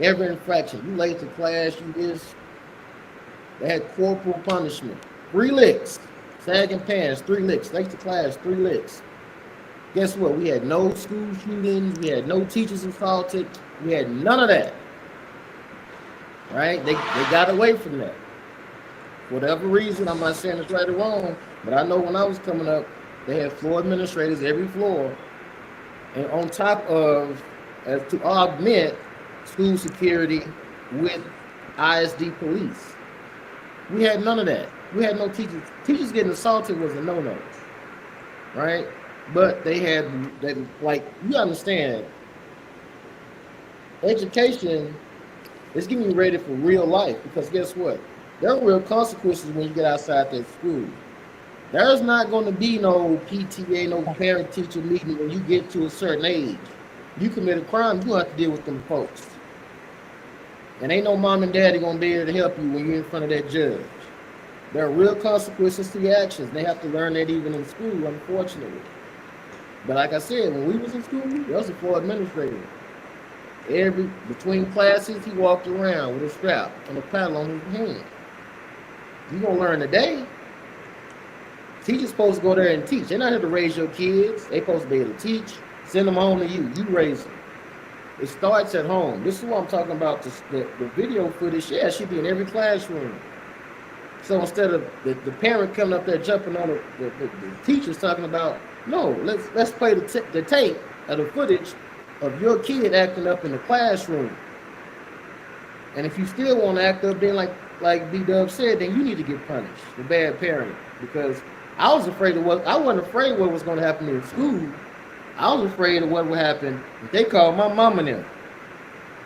Every infraction, you late to class, you this. They had corporal punishment. 3 licks. Sagging pants, 3 licks. Late to class, 3 licks. Guess what? We had no school shootings. We had no teachers assaulted. We had none of that. Right? They got away from that. For whatever reason, I'm not saying it's right or wrong, but I know when I was coming up, they had floor administrators every floor. And on top of, to augment school security with ISD police. We had none of that. We had no teachers. Teachers getting assaulted was a no-no, right? But they had, like, you understand, education is getting you ready for real life because guess what? There are real consequences when you get outside that school. There's not going to be no PTA, no parent-teacher meeting when you get to a certain age. You commit a crime, you have to deal with them folks. And ain't no mom and daddy going to be able to help you when you're in front of that judge. There are real consequences to your actions. They have to learn that even in school, unfortunately. But like I said, when we was in school, there was a floor administrator. Between classes, he walked around with a strap and a paddle on his hand. You gonna learn today. Teachers supposed to go there and teach. They're not here to raise your kids. They supposed to be able to teach. Send them home to you. You raise them. It starts at home. This is what I'm talking about. The video footage, yeah, it should be in every classroom. So instead of the parent coming up there jumping on the teachers talking about, no, let's play the tape of the footage of your kid acting up in the classroom. And if you still want to act up, then like B-Dub said, then you need to get punished for bad parenting. Because I wasn't afraid of what was going to happen in school. I was afraid of what would happen if they called my mom and them.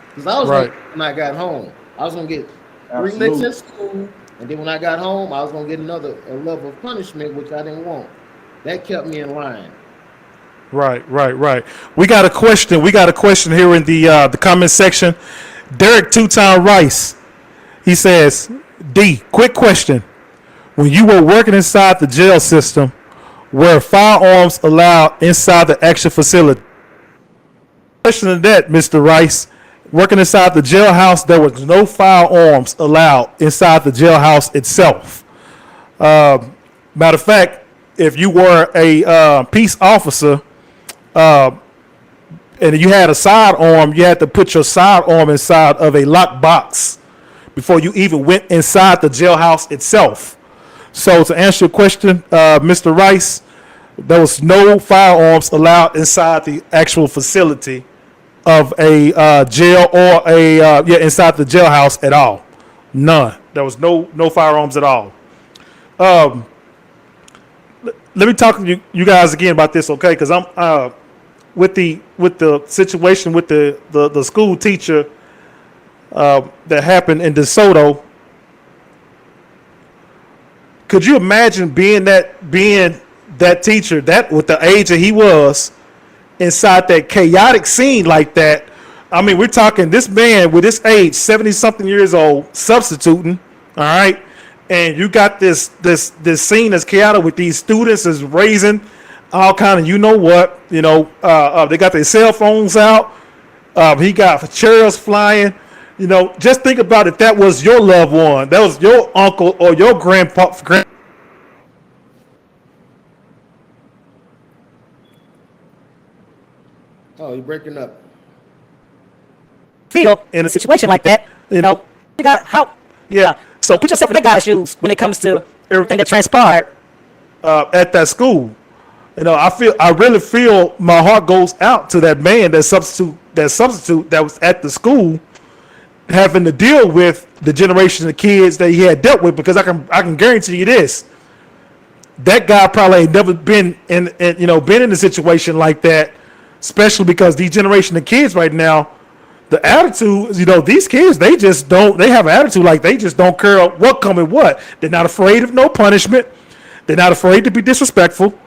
Because I was like, when I got home, I was going to get 3 licks in school. And then when I got home, I was going to get a level of punishment, which I didn't want. That kept me in line. Right. We got a question. Here in the comment section. Derek Two-Time Rice. He says, D, quick question. When you were working inside the jail system, were firearms allowed inside the actual facility? Question of that, Mr. Rice. Working inside the jailhouse, there was no firearms allowed inside the jailhouse itself. Matter of fact, if you were a peace officer and you had a sidearm, you had to put your sidearm inside of a locked box before you even went inside the jailhouse itself. So to answer your question, Mr. Rice, there was no firearms allowed inside the actual facility of a jail or inside the jailhouse at all. None. There was no firearms at all. Let me talk to you guys again about this, okay? Because I'm with the situation with the school teacher that happened in DeSoto. Could you imagine being that teacher, that with the age that he was, inside that chaotic scene like that? I mean, we're talking this man with this age, 70-something years old, substituting, all right? And you got this scene that's chaotic with these students is raising all kind of, they got their cell phones out. He got chairs flying. Just think about if that was your loved one, that was your uncle or your grandpa. Oh, you're breaking up. Feel in a situation like that, you got how? Yeah. So put yourself in that guy's shoes when it comes to everything that transpired at that school. I really feel my heart goes out to that man, that substitute that was at the school, having to deal with the generation of kids that he had dealt with. Because I can guarantee you this: that guy probably ain't never been in a situation like that. Especially because these generation of kids right now, The attitude, these kids, they just don't. They have an attitude like they just don't care what come and what. They're not afraid of no punishment. They're not afraid to be disrespectful.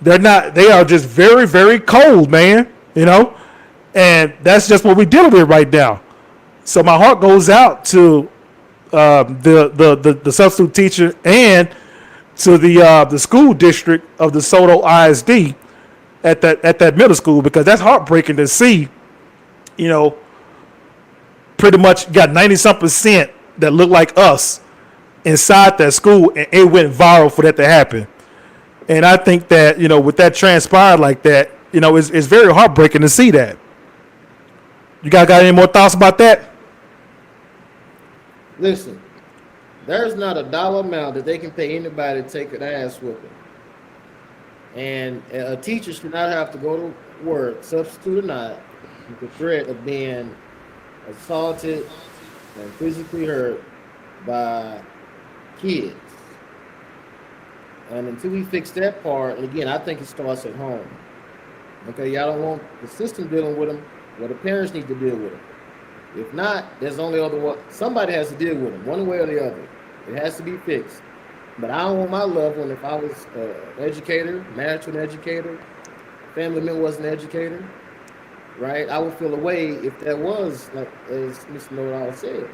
They're not. They are just very, very cold, man. And that's just what we're dealing with right now. So my heart goes out to the substitute teacher and to the school district of the Soto ISD at that middle school, because that's heartbreaking to see. You know, pretty much got 90-some% that look like us inside that school, and it went viral for that to happen. And I think that with that transpired like that, it's very heartbreaking to see that. You guys got any more thoughts about that? Listen, there's not a dollar amount that they can pay anybody to take an ass whooping. And a teacher should not have to go to work, substitute or not, with the threat of being assaulted and physically hurt by kids. And until we fix that part, and again, I think it starts at home. Okay, y'all don't want the system dealing with them. Well, the parents need to deal with them. If not, there's only other one. Somebody has to deal with them, one way or the other. It has to be fixed. But I don't want my loved one, if I was an educator, married to an educator, family member was an educator, right? I would feel a way if that was, like as Mr. Nordahl said.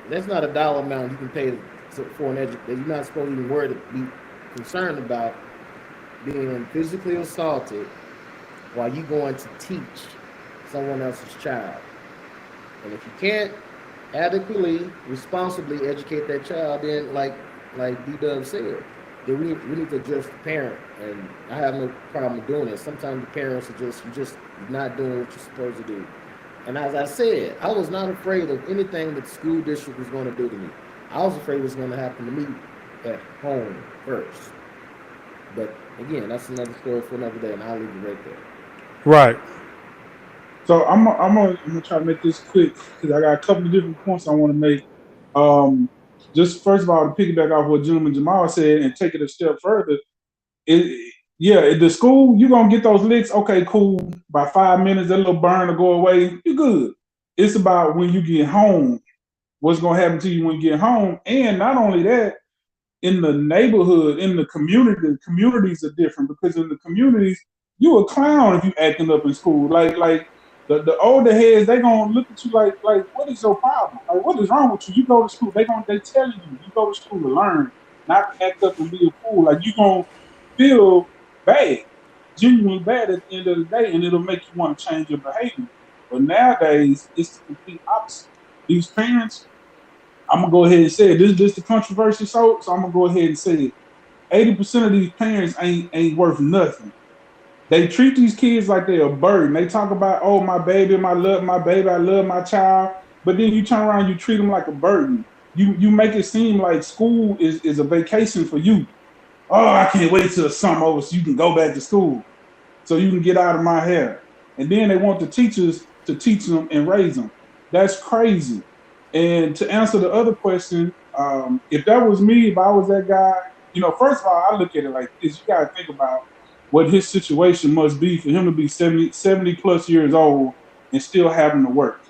That's not a dollar amount you can pay for an educator. You're not supposed to even worry to be concerned about being physically assaulted while you're going to teach someone else's child. And if you can't adequately, responsibly educate that child, then like D-Dub said, then we need to address the parent. And I have no problem doing it. Sometimes the parents are just not doing what you're supposed to do. And as I said, I was not afraid of anything that the school district was going to do to me. I was afraid it was going to happen to me at home first. But again, that's another story for another day, and I'll leave it right there. Right. So I'm gonna try to make this quick because I got a couple of different points I want to make. Just first of all, to piggyback off what Gentleman Jamal said and take it a step further, at the school you're gonna get those licks. Okay, cool. By 5 minutes, that little burn will go away. You're good. It's about when you get home. What's gonna happen to you when you get home? And not only that, in the neighborhood, in the communities are different because in the communities, you a clown if you acting up in school. Like the older heads, they gonna look at you like what is your problem? Like what is wrong with you? You go to school, they telling you go to school to learn, not to act up and be a fool. Like you gonna feel bad, genuinely bad at the end of the day, and it'll make you want to change your behavior. But nowadays, it's the complete opposite. These parents, I'm gonna go ahead and say it. This the controversy, so I'm gonna go ahead and say it. 80% of these parents ain't worth nothing. They treat these kids like they're a burden. They talk about, oh, my baby, I love my child. But then you turn around, you treat them like a burden. You make it seem like school is a vacation for you. Oh, I can't wait till the summer over so you can go back to school, so you can get out of my hair. And then they want the teachers to teach them and raise them. That's crazy. And to answer the other question, if that was me, if I was that guy, first of all, I look at it like this. You got to think about what his situation must be for him to be 70 plus years old and still having to work.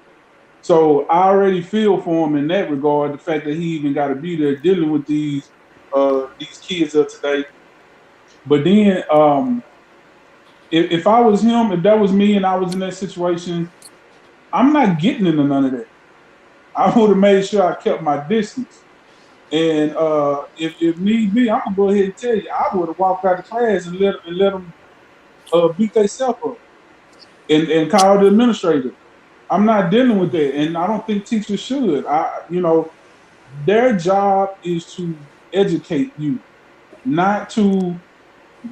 So I already feel for him in that regard, the fact that he even got to be there dealing with these kids of today. But then if I was him, if that was me and I was in that situation, I'm not getting into none of that. I would have made sure I kept my distance. And if need be, I'm gonna go ahead and tell you, I would have walked out of class and let them beat themselves up and call the administrator. I'm not dealing with that, and I don't think teachers should. Their job is to educate you, not to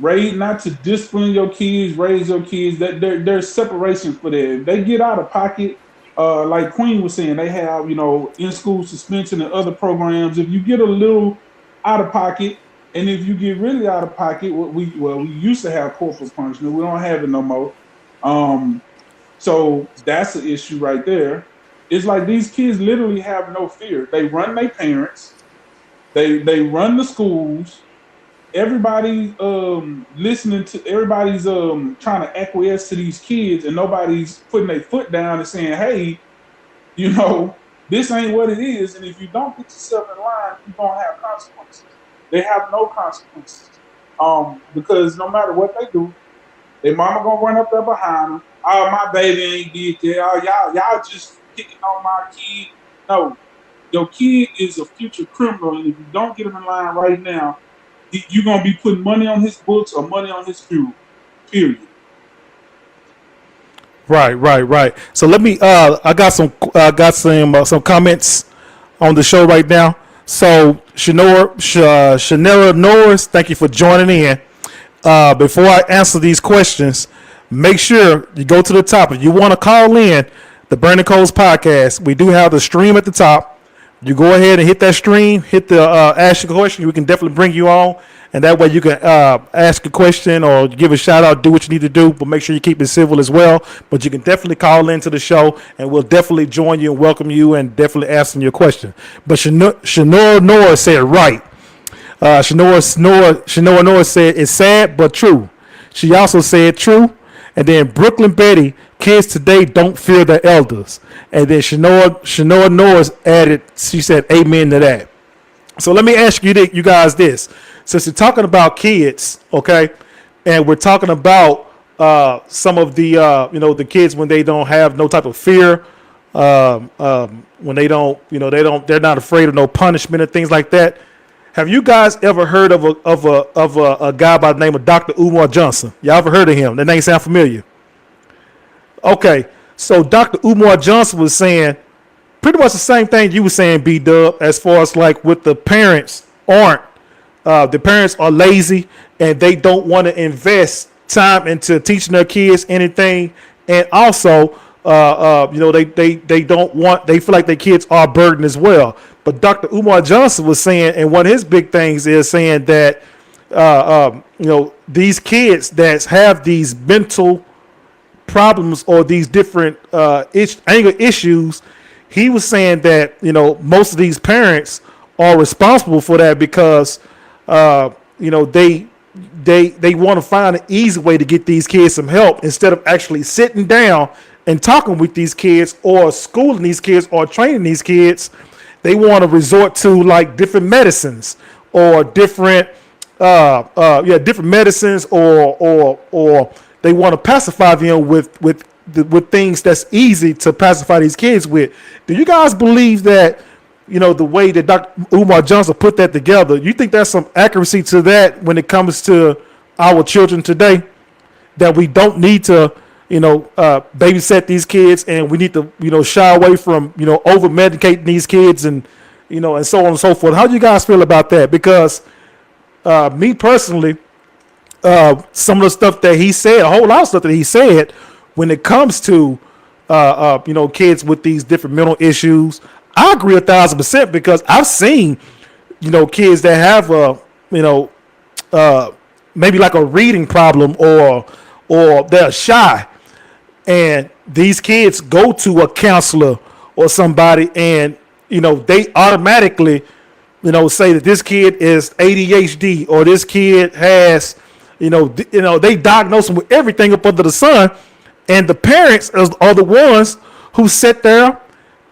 not to discipline your kids, raise your kids. That there's separation for that. If they get out of pocket, like Queen was saying, they have in school suspension and other programs. If you get a little out of pocket, and if you get really out of pocket, we used to have corporal punishment. We don't have it no more. So that's an issue right there. It's like these kids literally have no fear. They run their parents. They run the schools. everybody's listening to everybody's trying to acquiesce to these kids, and nobody's putting their foot down and saying, hey, this ain't what it is, and if you don't get yourself in line, you're gonna have consequences. They have no consequences. Because no matter what they do, their mama gonna run up there behind them. Oh, my baby ain't did that. Oh, y'all just picking on my kid. No, your kid is a future criminal, and if you don't get him in line right now, you're gonna be putting money on his books or money on his funeral. Period. Right. So let me. I got some comments on the show right now. So Shanera Norris, thank you for joining in. Before I answer these questions, make sure you go to the top. If you want to call in the Burning Coals podcast, we do have the stream at the top. You go ahead and hit that stream, hit the ask your question. We can definitely bring you on, and that way you can ask a question or give a shout out, do what you need to do, but make sure you keep it civil as well. But you can definitely call into the show, and we'll definitely join you and welcome you and definitely answer your question. But Shanora Norris said right. Shanoa Norris said it's sad but true. She also said true. And then Brooklyn Betty, kids today don't fear their elders. And then Shanoa Norris added, she said amen to that. So let me ask you guys this. Since we're talking about kids, okay, and we're talking about some of the the kids when they don't have no type of fear, when they don't, they're not afraid of no punishment and things like that. Have you guys ever heard of a guy by the name of Dr. Umar Johnson? Y'all ever heard of him? That name sound familiar? Okay, so Dr. Umar Johnson was saying pretty much the same thing you were saying, B-Dub, as far as like with the parents the parents are lazy and they don't want to invest time into teaching their kids anything, and also they feel like their kids are a burden as well. But Dr. Umar Johnson was saying, and one of his big things is saying that these kids that have these mental problems or these different anger issues, he was saying that most of these parents are responsible for that because they want to find an easy way to get these kids some help instead of actually sitting down and talking with these kids or schooling these kids or training these kids. They want to resort to like different medicines or different medicines or they want to pacify them with things that's easy to pacify these kids with. Do you guys believe that the way that Dr. Umar Johnson put that together, you think there's some accuracy to that when it comes to our children today, that we don't need to babysit these kids, and we need to shy away from over medicating these kids and and so on and so forth? How do you guys feel about that? Because me personally, some of the stuff that he said, a whole lot of stuff that he said when it comes to kids with these different mental issues, I agree 1,000% because I've seen kids that have maybe like a reading problem or they're shy, and these kids go to a counselor or somebody, and they automatically say that this kid is ADHD or this kid has they diagnose them with everything up under the sun, and the parents are the ones who sit there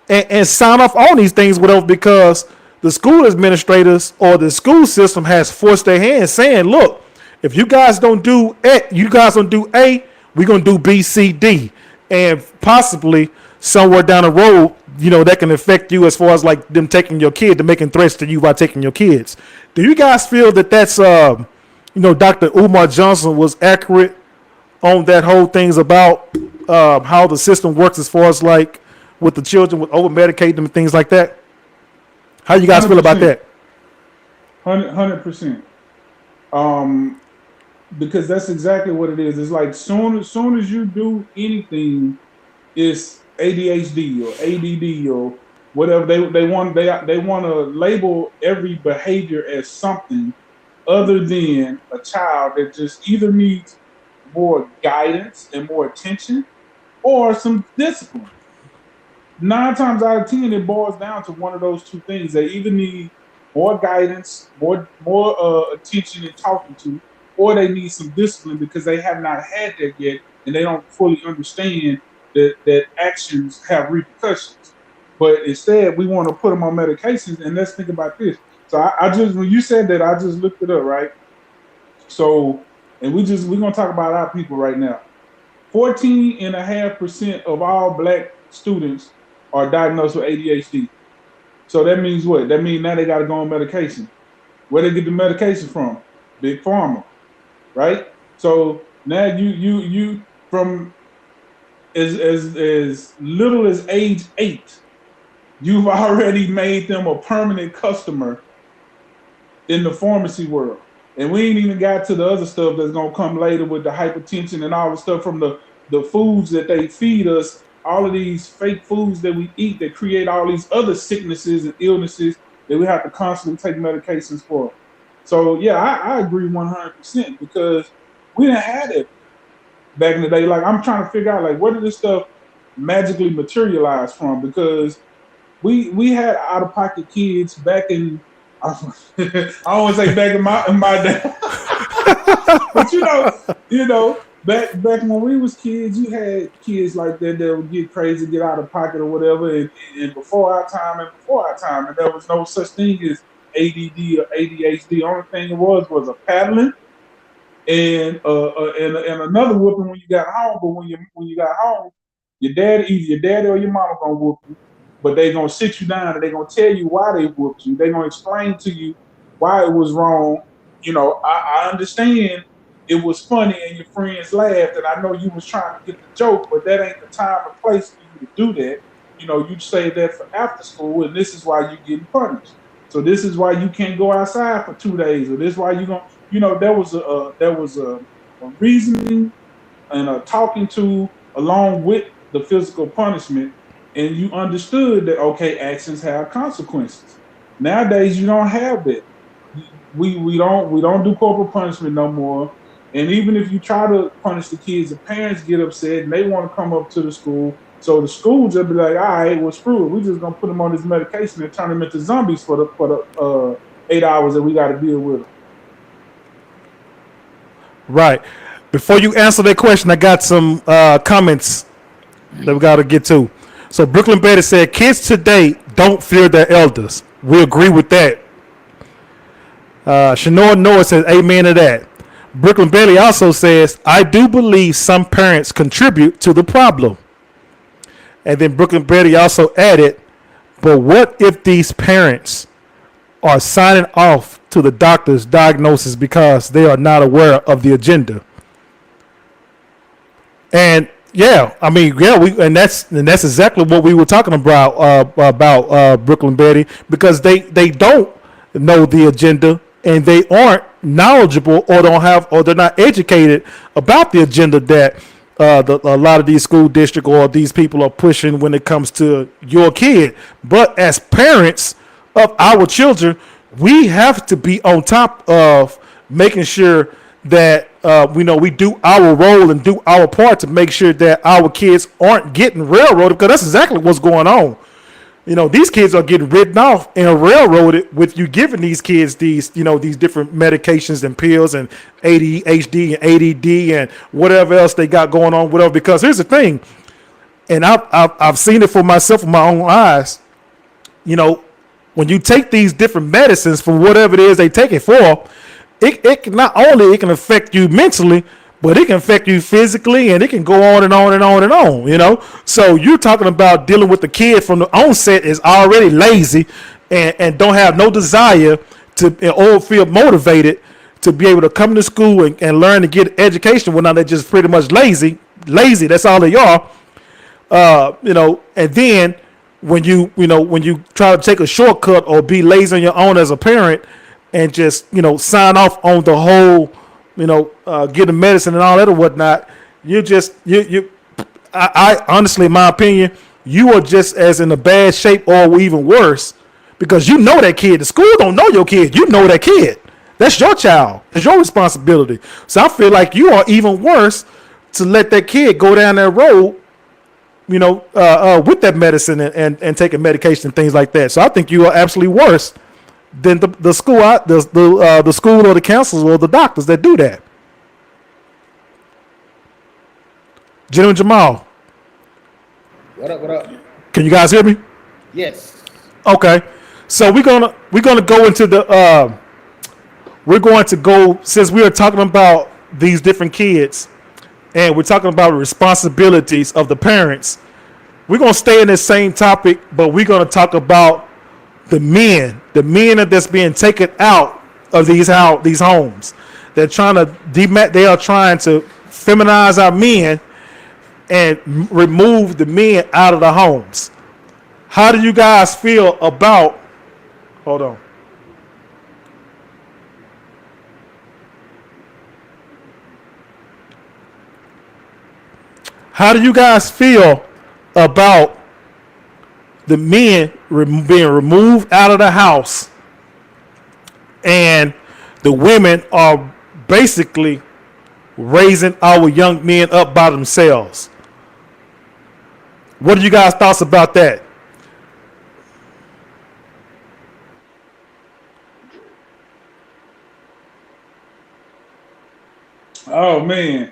and sign off on these things, whatever, because the school administrators or the school system has forced their hand, saying, look, if you guys don't do A, we're going to do B, C, D. And possibly somewhere down the road, that can affect you as far as like them taking your kid, to making threats to you by taking your kids. Do you guys feel that that's, Dr. Umar Johnson was accurate on that whole things about how the system works as far as like with the children, with over medicating them and things like that? How you guys 100%. Feel about that? 100%. Because that's exactly what it is. It's like soon as you do anything, it's ADHD or ADD or whatever. They want to label every behavior as something other than a child that just either needs more guidance and more attention or some discipline. 9 times out of 10, it boils down to one of those two things. They either need more guidance, more attention and talking to, or they need some discipline because they have not had that yet and they don't fully understand that actions have repercussions. But instead, we want to put them on medications. And let's think about this. So I just, when you said that, I just looked it up, right? So, and we're gonna talk about our people right now. 14.5% of all black students are diagnosed with ADHD. So that means what? That means now they got to go on medication. Where they get the medication from? Big pharma, right? So now you from as little as age 8, you've already made them a permanent customer in the pharmacy world. And we ain't even got to the other stuff that's gonna come later with the hypertension and all the stuff from the foods that they feed us, all of these fake foods that we eat that create all these other sicknesses and illnesses that we have to constantly take medications for. So yeah, I agree 100% because we didn't have it back in the day. Like I'm trying to figure out like where did this stuff magically materialize from? Because we had out of pocket kids back in I always say back in my day, but back when we was kids, you had kids like that would get crazy, get out of pocket or whatever, and before our time, and there was no such thing as ADD or ADHD. Only thing it was a paddling and another whooping when you got home. But when you got home, either your daddy or your mama gonna whoop you, but they gonna sit you down and they gonna tell you why they whooped you. They gonna explain to you why it was wrong. I understand it was funny and your friends laughed, and I know you was trying to get the joke, but that ain't the time or place for you to do that. You say that for after school, and this is why you're getting punished. So this is why you can't go outside for 2 days, or this is why you gonna, there was a reasoning and a talking to along with the physical punishment, and you understood that okay, actions have consequences. Nowadays, you don't have that. We don't do corporal punishment no more. And even if you try to punish the kids, the parents get upset and they want to come up to the school. So the school just be like, all right, well, screw it. We're just gonna put them on this medication and turn them into zombies for the 8 hours that we got to deal with them. Right. Before you answer that question, I got some comments that we got to get to. So Brooklyn Betty said, kids today don't fear their elders. We agree with that. Shanoa Noah says, amen to that. Brooklyn Betty also says, I do believe some parents contribute to the problem. And then Brooklyn Betty also added, but what if these parents are signing off to the doctor's diagnosis because they are not aware of the agenda? And yeah, I mean, yeah, and that's exactly what we were talking about Brooklyn Betty, because they don't know the agenda and they aren't knowledgeable or they're not educated about the agenda that a lot of these school districts or these people are pushing when it comes to your kid. But as parents of our children, we have to be on top of making sure that we do our role and do our part to make sure that our kids aren't getting railroaded, because that's exactly what's going on. These kids are getting written off and railroaded with you giving these kids these different medications and pills and ADHD and ADD and whatever else they got going on, whatever. Because here's the thing, and I've seen it for myself with my own eyes. When you take these different medicines for whatever it is they take it for, it can not only it can affect you mentally, but it can affect you physically, and it can go on and on and on and on, So you're talking about dealing with the kid from the onset is already lazy and don't have no desire to or feel motivated to be able to come to school and learn to get education. Well, now they're just pretty much lazy. That's all they are. And then when you try to take a shortcut or be lazy on your own as a parent and just, sign off on the whole, get the medicine and all that or whatnot, I honestly, in my opinion, you are just as in a bad shape or even worse, because that kid. The school don't know your kid. You know that kid. That's your child. It's your responsibility. So I feel like you are even worse to let that kid go down that road, with that medicine and taking medication and things like that. So I think you are absolutely worse than the school the school or the counselors or the doctors that do that. Jim and Jamal, What up? What up? can you guys hear me? Yes. Okay, so we're gonna go into the we're going to go since we are talking about these different kids and we're talking about responsibilities of the parents. We're gonna stay in this same topic, but we're gonna talk about the men that's being taken out of these homes. They're trying to they are trying to feminize our men and remove the men out of the homes. How do you guys feel about? Hold on. How do you guys feel about the men being removed out of the house and the women are basically raising our young men up by themselves? What are you guys' thoughts about that? Oh man,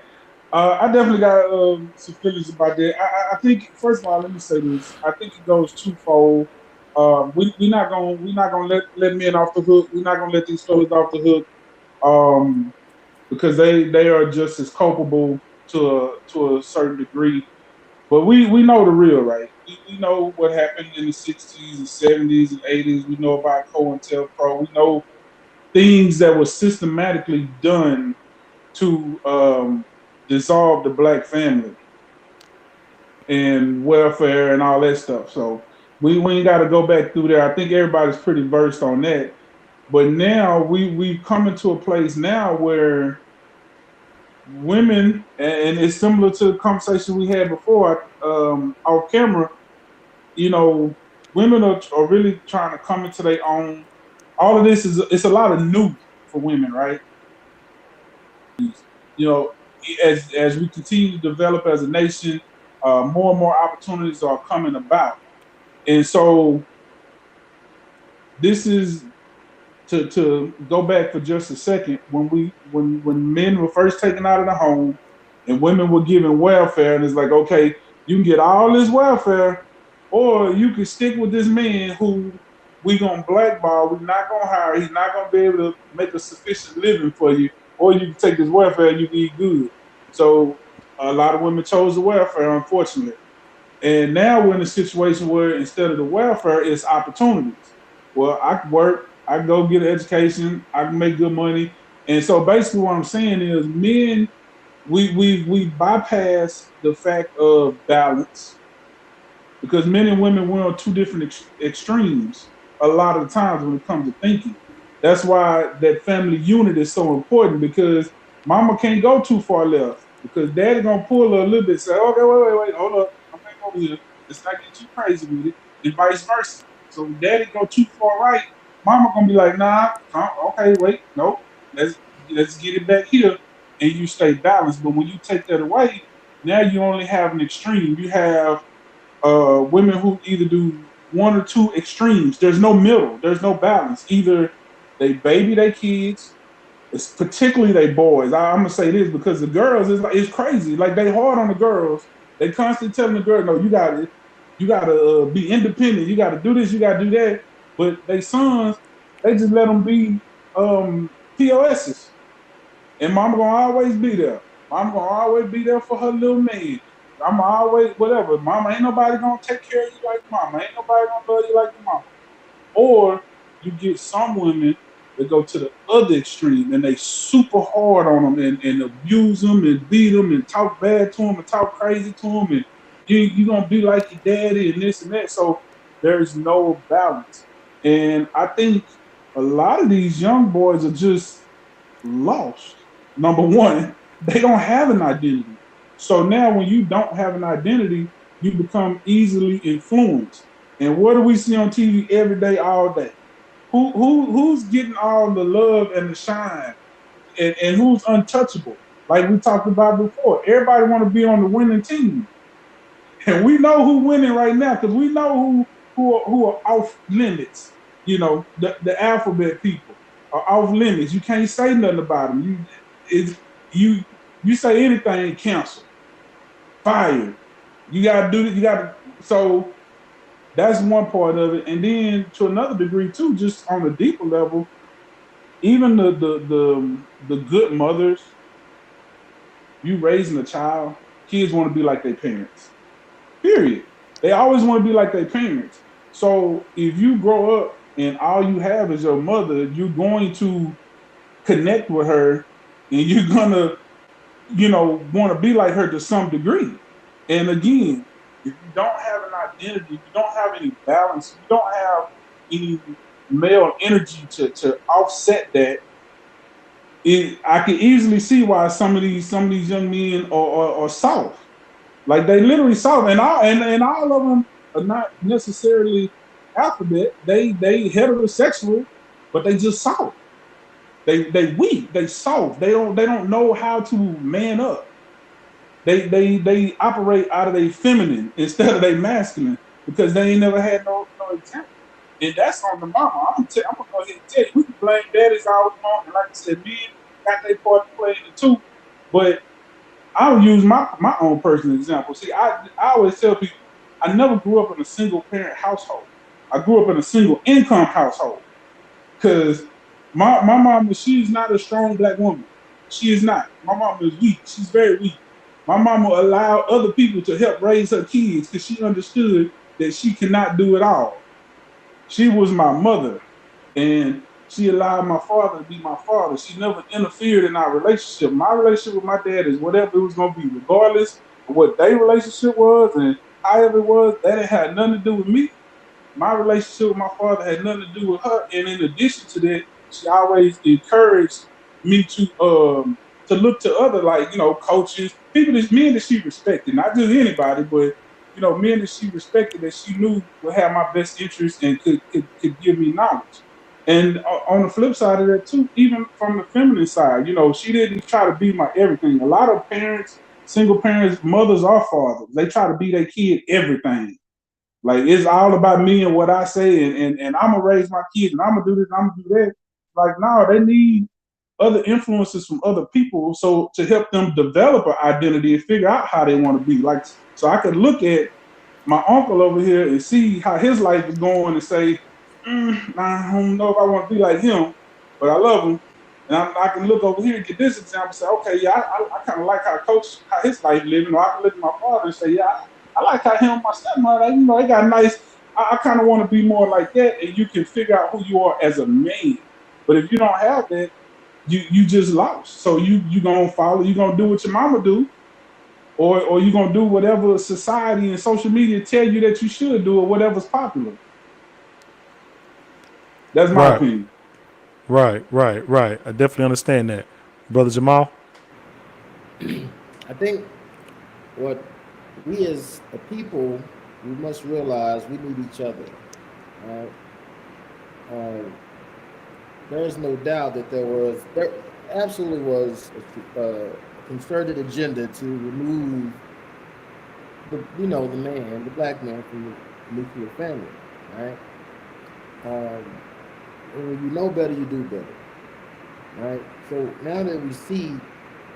I definitely got some feelings about that. I think first of all, let me say this. I think it goes twofold. We're not gonna let men off the hook. We're not gonna let these fellas off the hook because they are just as culpable to a certain degree. But we know the real, right? We know what happened in the '60s and '70s and '80s. We know about COINTELPRO. We know things that were systematically done to dissolve the black family and welfare and all that stuff. So we ain't got to go back through there. I think everybody's pretty versed on that. But now we've come into a place now where women, and it's similar to the conversation we had before off camera. You know, women are really trying to come into their own. All of this is it's a lot of new for women, right? You know, as we continue to develop as a nation, more and more opportunities are coming about, and so this is to go back for just a second when men were first taken out of the home and women were given welfare, and it's like, okay, you can get all this welfare, or you can stick with this man who we gonna blackball. We're not gonna hire. He's not gonna be able to make a sufficient living for you, or you can take this welfare and you can eat good. So a lot of women chose the welfare, unfortunately. And now we're in a situation where instead of the welfare, it's opportunities. Well, I can work, I can go get an education, I can make good money. And so basically what I'm saying is men, we bypass the fact of balance because men and women we're on two different extremes a lot of the times when it comes to thinking. That's why that family unit is so important because mama can't go too far left because daddy gonna pull her a little bit, say, okay, wait, hold up, come back over here. Let's not get too crazy with it, and vice versa. So when daddy go too far right, mama gonna be like, nah, okay, wait, nope, let's get it back here, and you stay balanced. But when you take that away, now you only have an extreme. You have women who either do one or two extremes. There's no middle. There's no balance. Either they baby their kids, it's particularly they boys. I'm gonna say this because the girls is like it's crazy. Like they hard on the girls. They constantly telling the girl, no, you gotta be independent. You gotta do this. You gotta do that. But they sons, they just let them be POSs. And mama gonna always be there. Mama gonna always be there for her little man. I'm always whatever. Mama ain't nobody gonna take care of you like mama. Ain't nobody gonna love you like your mama. Or you get some women that go to the other extreme and they super hard on them and abuse them and beat them and talk bad to them and talk crazy to them and you gonna be like your daddy and this and that. So there's no balance. And I think a lot of these young boys are just lost. Number one, they don't have an identity. So now when you don't have an identity, you become easily influenced. And what do we see on TV every day, all day? Who's getting all the love and the shine and who's untouchable? Like we talked about before. Everybody want to be on the winning team. And we know who winning right now because we know who are off limits. The alphabet people are off limits. You can't say nothing about them. It's you you say anything, cancel, fired. You gotta do it. You gotta. So that's one part of it, and then to another degree too, just on a deeper level, even the good mothers, you raising a child, kids want to be like their parents. Period. They always want to be like their parents. So if you grow up and all you have is your mother, you're going to connect with her, and you're gonna, want to be like her to some degree. And again, if you don't have an identity, if you don't have any balance, if you don't have any male energy to offset that, I can easily see why some of these young men are soft. Like they literally soft, and all of them are not necessarily alphabet. They heterosexual, but they just soft. They weak. They soft. They don't know how to man up. They operate out of their feminine instead of their masculine because they ain't never had no example. And that's on the mama. I'm gonna go ahead and tell you, we can blame daddies all we want, and like I said, men got their part to play in it too. But I'll use my own personal example. See, I always tell people I never grew up in a single parent household. I grew up in a single income household because my mama, she's not a strong black woman. She is not. My mama is weak. She's very weak. My mama allowed other people to help raise her kids because she understood that she cannot do it all. She was my mother, and she allowed my father to be my father. She never interfered in our relationship. My relationship with my dad is whatever it was going to be, regardless of what their relationship was and however it was. That didn't have nothing to do with me. My relationship with my father had nothing to do with her. And in addition to that, she always encouraged me to look to other, like, coaches, people that men that she respected, not just anybody, but men that she respected, that she knew would have my best interest and could give me knowledge. And on the flip side of that too, even from the feminine side, she didn't try to be my everything. A lot of parents, single parents, mothers or fathers, they try to be their kid everything. Like it's all about me and what I say, and I'm gonna raise my kids, and I'm gonna do this, and I'm gonna do that. Like no, they need other influences from other people, so to help them develop an identity and figure out how they want to be. Like so, I could look at my uncle over here and see how his life is going and say, I don't know if I want to be like him, but I love him. And I can look over here and get this example and say, okay, yeah, I kind of like how his life living. Or I can look at my father and say, yeah, I like how him and my stepmother, they got nice. I kind of want to be more like that. And you can figure out who you are as a man. But if you don't have that, you just lost. So you gonna follow, you gonna do what your mama do, or you gonna do whatever society and social media tell you that you should do, or whatever's popular. That's my Right, opinion. right. I definitely understand that, brother Jamal. I think what we as a people, we must realize we need each other. Right? Um, there is no doubt that there absolutely was a concerted agenda to remove the man, the black man from the nuclear family, right? Um, and when you know better, you do better, right? So now that we see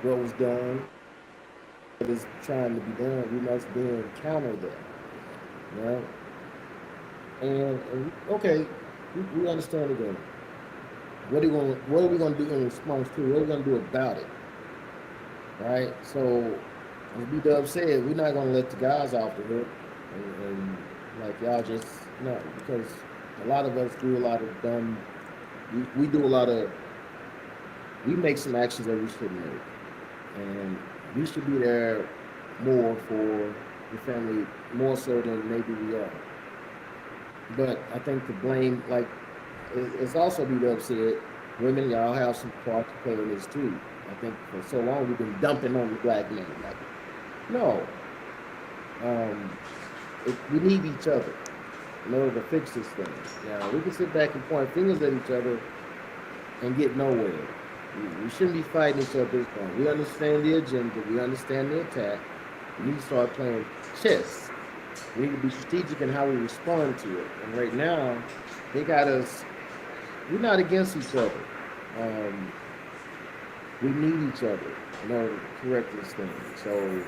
what was done, what is trying to be done, we must then counter that, right? And okay, we understand it. Then. What are we going to do in response to it? What are we going to do about it, right? So, as B Dub said, we're not going to let the guys off the hook, and like y'all just no, because a lot of us do a lot of dumb. We do a lot of. We make some actions that we shouldn't make, and we should be there more for the family, more so than maybe we are. But I think the blame, like it's also be said, women, y'all have some part to play in this too. I think for so long we've been dumping on the black man. Like, no, um, we need each other in order to fix this thing. Now we can sit back and point fingers at each other and get nowhere. We shouldn't be fighting each other at this point. We understand the agenda. We understand the attack. We need to start playing chess We need to be strategic in how we respond to it. And right now, they got us. We're not against each other. Um, we need each other in order to correct this thing. So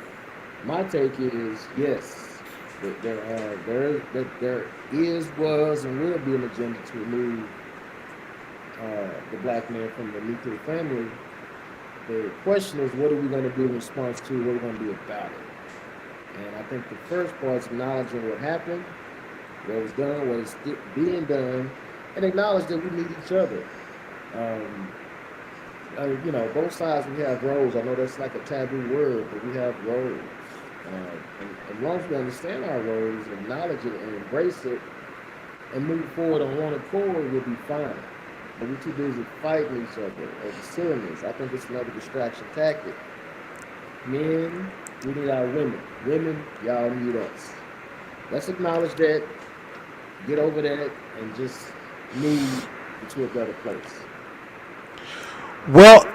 my take is yes, that there is, was, and will be an agenda to remove the black man from the nuclear family. The question is, what are we going to do in response to? What are we going to do about it? And I think the first part is acknowledging what happened, what was done, what is being done, and acknowledge that we need each other. Um, both sides we have roles. I know that's like a taboo word, but we have roles. And as long as we understand our roles, acknowledge it, and embrace it, and move forward on one accord, we'll be fine. But we're too busy fighting each other over silliness. I think it's another distraction tactic. Men, we need our women. Women, y'all need us. Let's acknowledge that, get over that, and just move into a better place. Well,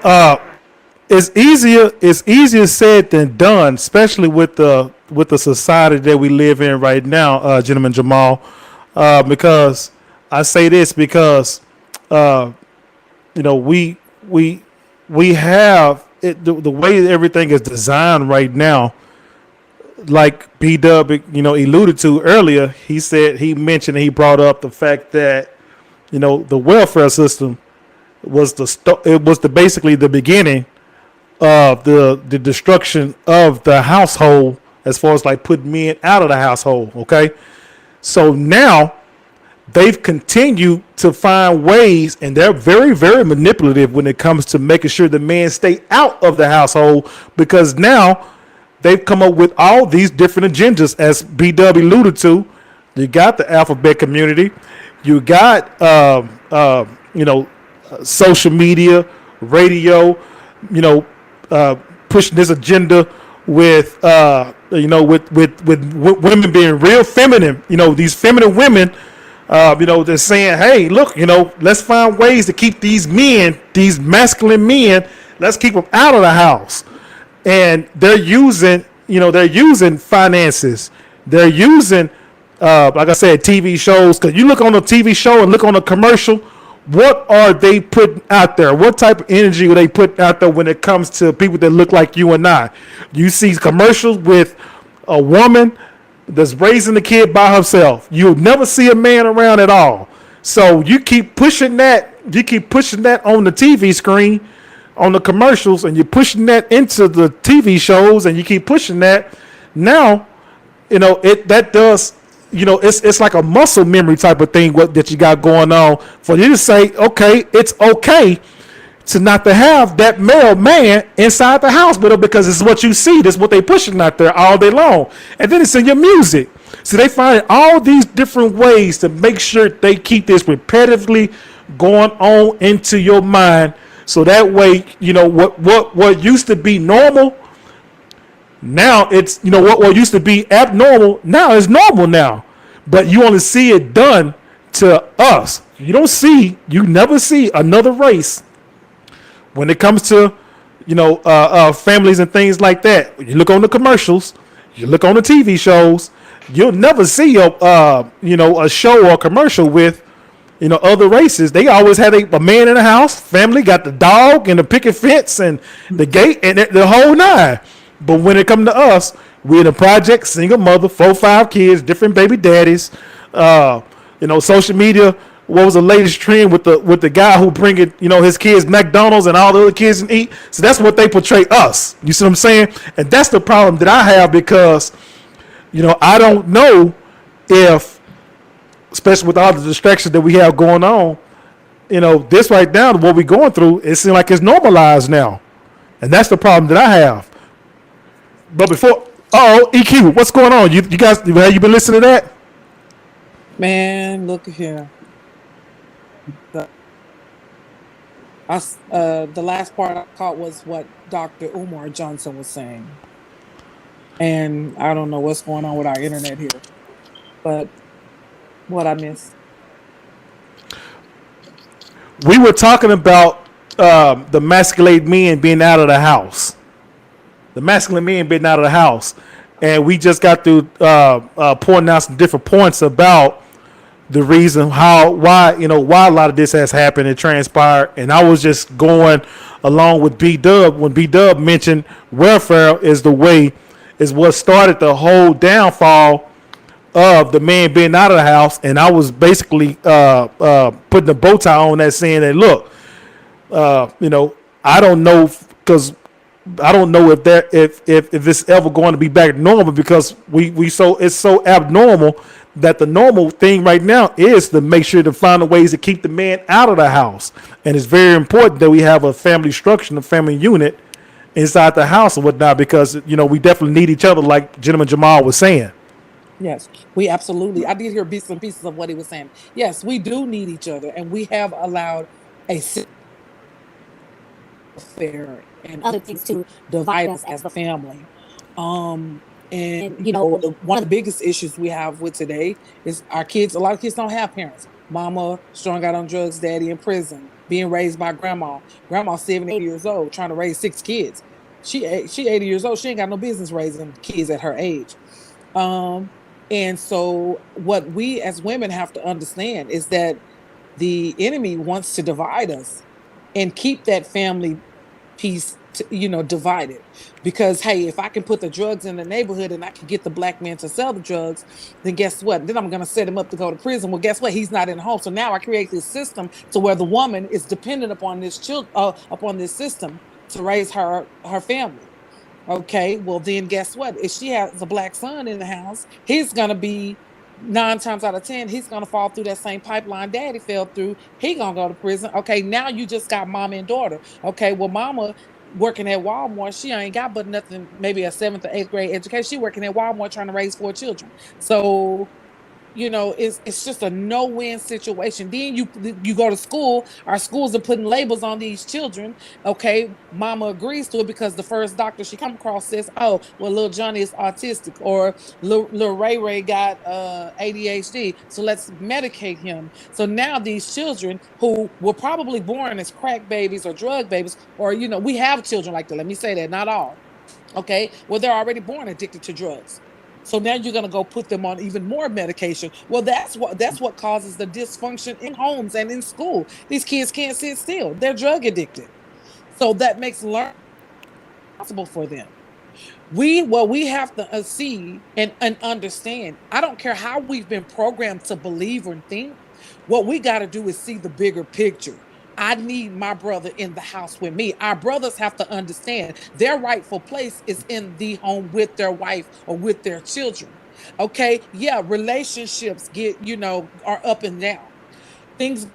it's easier said than done, especially with the society that we live in right now, gentleman Jamal. Because I say this because uh, we have it, the way everything is designed right now. Like B Dub, alluded to earlier, he mentioned, he brought up the fact that the welfare system was it was the basically the beginning of the destruction of the household, as far as like putting men out of the household. Okay, so now they've continued to find ways, and they're very, very manipulative when it comes to making sure the men stay out of the household, because now they've come up with all these different agendas, as BW alluded to. You got the alphabet community, you got social media, radio, you know, pushing this agenda with with women being real feminine. These feminine women. They're saying, hey, look, let's find ways to keep these men, these masculine men, let's keep them out of the house. And they're using finances. They're using, like I said, TV shows. Because you look on a TV show and look on a commercial, what are they putting out there? What type of energy are they putting out there when it comes to people that look like you and I? You see commercials with a woman that's raising the kid by herself. You'll never see a man around at all. So you keep pushing that. You keep pushing that on the TV screen, on the commercials, and you're pushing that into the TV shows, and you keep pushing that. Now, that does. It's like a muscle memory type of thing that you got going on, for you to say, okay, it's okay to not to have that male man inside the house with her, because it's what you see. This is what they pushing out there all day long. And then it's in your music. So they find all these different ways to make sure they keep this repetitively going on into your mind. So that way, what used to be normal, now it's, what used to be abnormal, now is normal now. But you only see it done to us. You never see another race when it comes to, families and things like that. You look on the commercials, you look on the TV shows, you'll never see a show or a commercial with, other races. They always had a man in the house, family, got the dog and the picket fence and the gate and the whole nine. But when it comes to us, we're in a project, single mother, 4, 5 kids, different baby daddies. Social media. What was the latest trend with the guy who bringing his kids McDonald's and all the other kids and eat? So that's what they portray us. You see what I'm saying? And that's the problem that I have, because I don't know if, especially with all the distractions that we have going on, this right now, what we're going through, it seems like it's normalized now, and that's the problem that I have. But before, EQ, what's going on? You guys, have you been listening to that? Man, look here. The last part I caught was what Dr. Umar Johnson was saying. And I don't know what's going on with our internet here, but what I missed. We were talking about the masculine men being out of the house. The masculine men being out of the house. and we just got through pointing out some different points about the reason how why why a lot of this has happened and transpired. And I was just going along with B Dub when B Dub mentioned welfare is the way is what started the whole downfall of the man being out of the house. And I was basically putting a bow tie on that, saying that look, I don't know because I don't know if that if it's ever going to be back normal, because we so it's so abnormal that the normal thing right now is to make sure to find the ways to keep the man out of the house. And it's very important that we have a family structure, a family unit inside the house and whatnot, because we definitely need each other, like gentleman Jamal was saying. Yes, we absolutely. I did hear bits and pieces of what he was saying. Yes, we do need each other, and we have allowed a fair and other things to divide us as a family. Um, and one of the biggest issues we have with today is our kids. A lot of kids don't have parents. Mama strung out on drugs, daddy in prison, being raised by grandma. Grandma's 70 years old, trying to raise 6 kids. She 80 years old. She ain't got no business raising kids at her age. Um, and so what we as women have to understand is that the enemy wants to divide us and keep that family piece divided, because hey, if I can put the drugs in the neighborhood and I can get the black man to sell the drugs, then guess what, then I'm going to set him up to go to prison. Well, guess what, he's not in the home, so now I create this system to where the woman is dependent upon upon this system to raise her family. Okay, well then guess what? If she has a black son in the house, he's gonna be 9 times out of 10, he's gonna fall through that same pipeline daddy fell through. He gonna go to prison. Okay, now you just got mama and daughter. Okay, well, mama working at Walmart, she ain't got but nothing, maybe a 7th or 8th grade education. She working at Walmart trying to raise 4 children. So it's just a no-win situation. Then you go to school, our schools are putting labels on these children. Okay, mama agrees to it because the first doctor she come across says, oh, well, little Johnny is autistic, or little Ray got ADHD, so let's medicate him. So now these children who were probably born as crack babies or drug babies, or we have children like that, let me say that, not all. Okay, well, they're already born addicted to drugs. So now you're going to go put them on even more medication. Well, that's what causes the dysfunction in homes and in school. These kids can't sit still. They're drug addicted. So that makes learning possible for them. We have to see and understand. I don't care how we've been programmed to believe or think. What we got to do is see the bigger picture. I need my brother in the house with me. Our brothers have to understand their rightful place is in the home with their wife or with their children. Okay, yeah, relationships are up and down. Things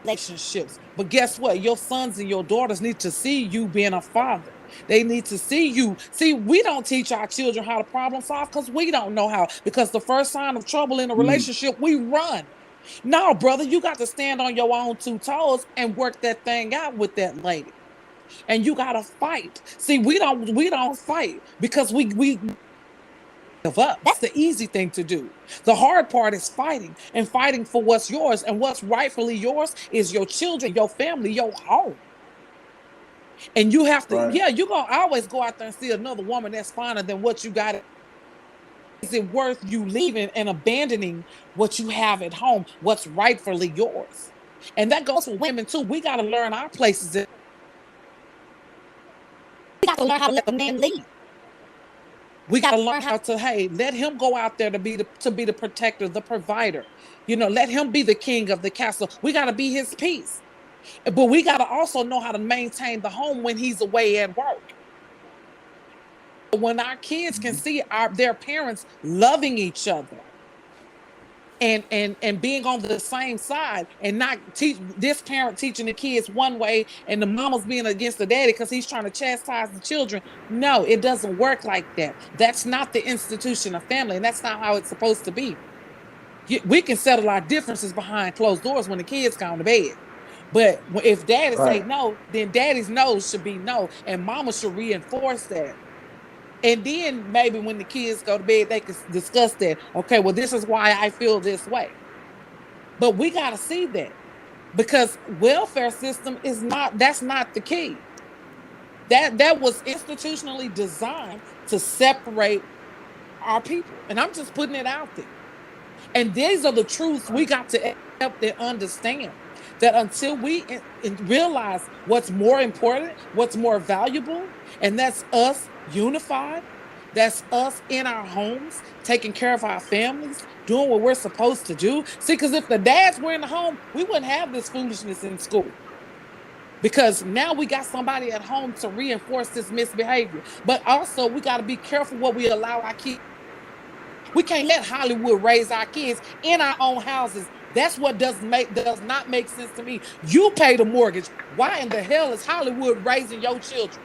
relationships. But guess what? Your sons and your daughters need to see you being a father. They need to see you. See, we don't teach our children how to problem solve because we don't know how. Because the first sign of trouble in a relationship, we run. No, brother, you got to stand on your own 2 toes and work that thing out with that lady. And you got to fight. See, we don't fight because we give up. That's the easy thing to do. The hard part is fighting, and fighting for what's yours, and what's rightfully yours is your children, your family, your home. And you have to, Right. yeah, you're gonna always go out there and see another woman that's finer than what you got. Is it worth you leaving and abandoning what you have at home, what's rightfully yours? And that goes for women too. We got to learn our places. We got to learn how to let the man lead. We got to learn how to, hey, let him go out there to be the protector, the provider. Let him be the king of the castle. We got to be his peace. But we got to also know how to maintain the home when he's away at work. When our kids can see their parents loving each other and being on the same side, and not teach this parent teaching the kids one way and the mama's being against the daddy because he's trying to chastise the children. No, it doesn't work like that. That's not the institution of family, and that's not how it's supposed to be. We can settle our differences behind closed doors when the kids gone to bed. But if daddy say Right. no, then daddy's no should be no, and mama should reinforce that. And then maybe when the kids go to bed, they can discuss that. Okay, well, this is why I feel this way. But we got to see that, because welfare system is not, that's not the key. That was institutionally designed to separate our people. And I'm just putting it out there. And these are the truths we got to help them understand. That until we realize what's more important, what's more valuable, and that's us unified, that's us in our homes, taking care of our families, doing what we're supposed to do. See, because if the dads were in the home, we wouldn't have this foolishness in school. Because now we got somebody at home to reinforce this misbehavior. But also, we got to be careful what we allow our kids. We can't let Hollywood raise our kids in our own houses. That's what does not make sense to me. You pay the mortgage. Why in the hell is Hollywood raising your children?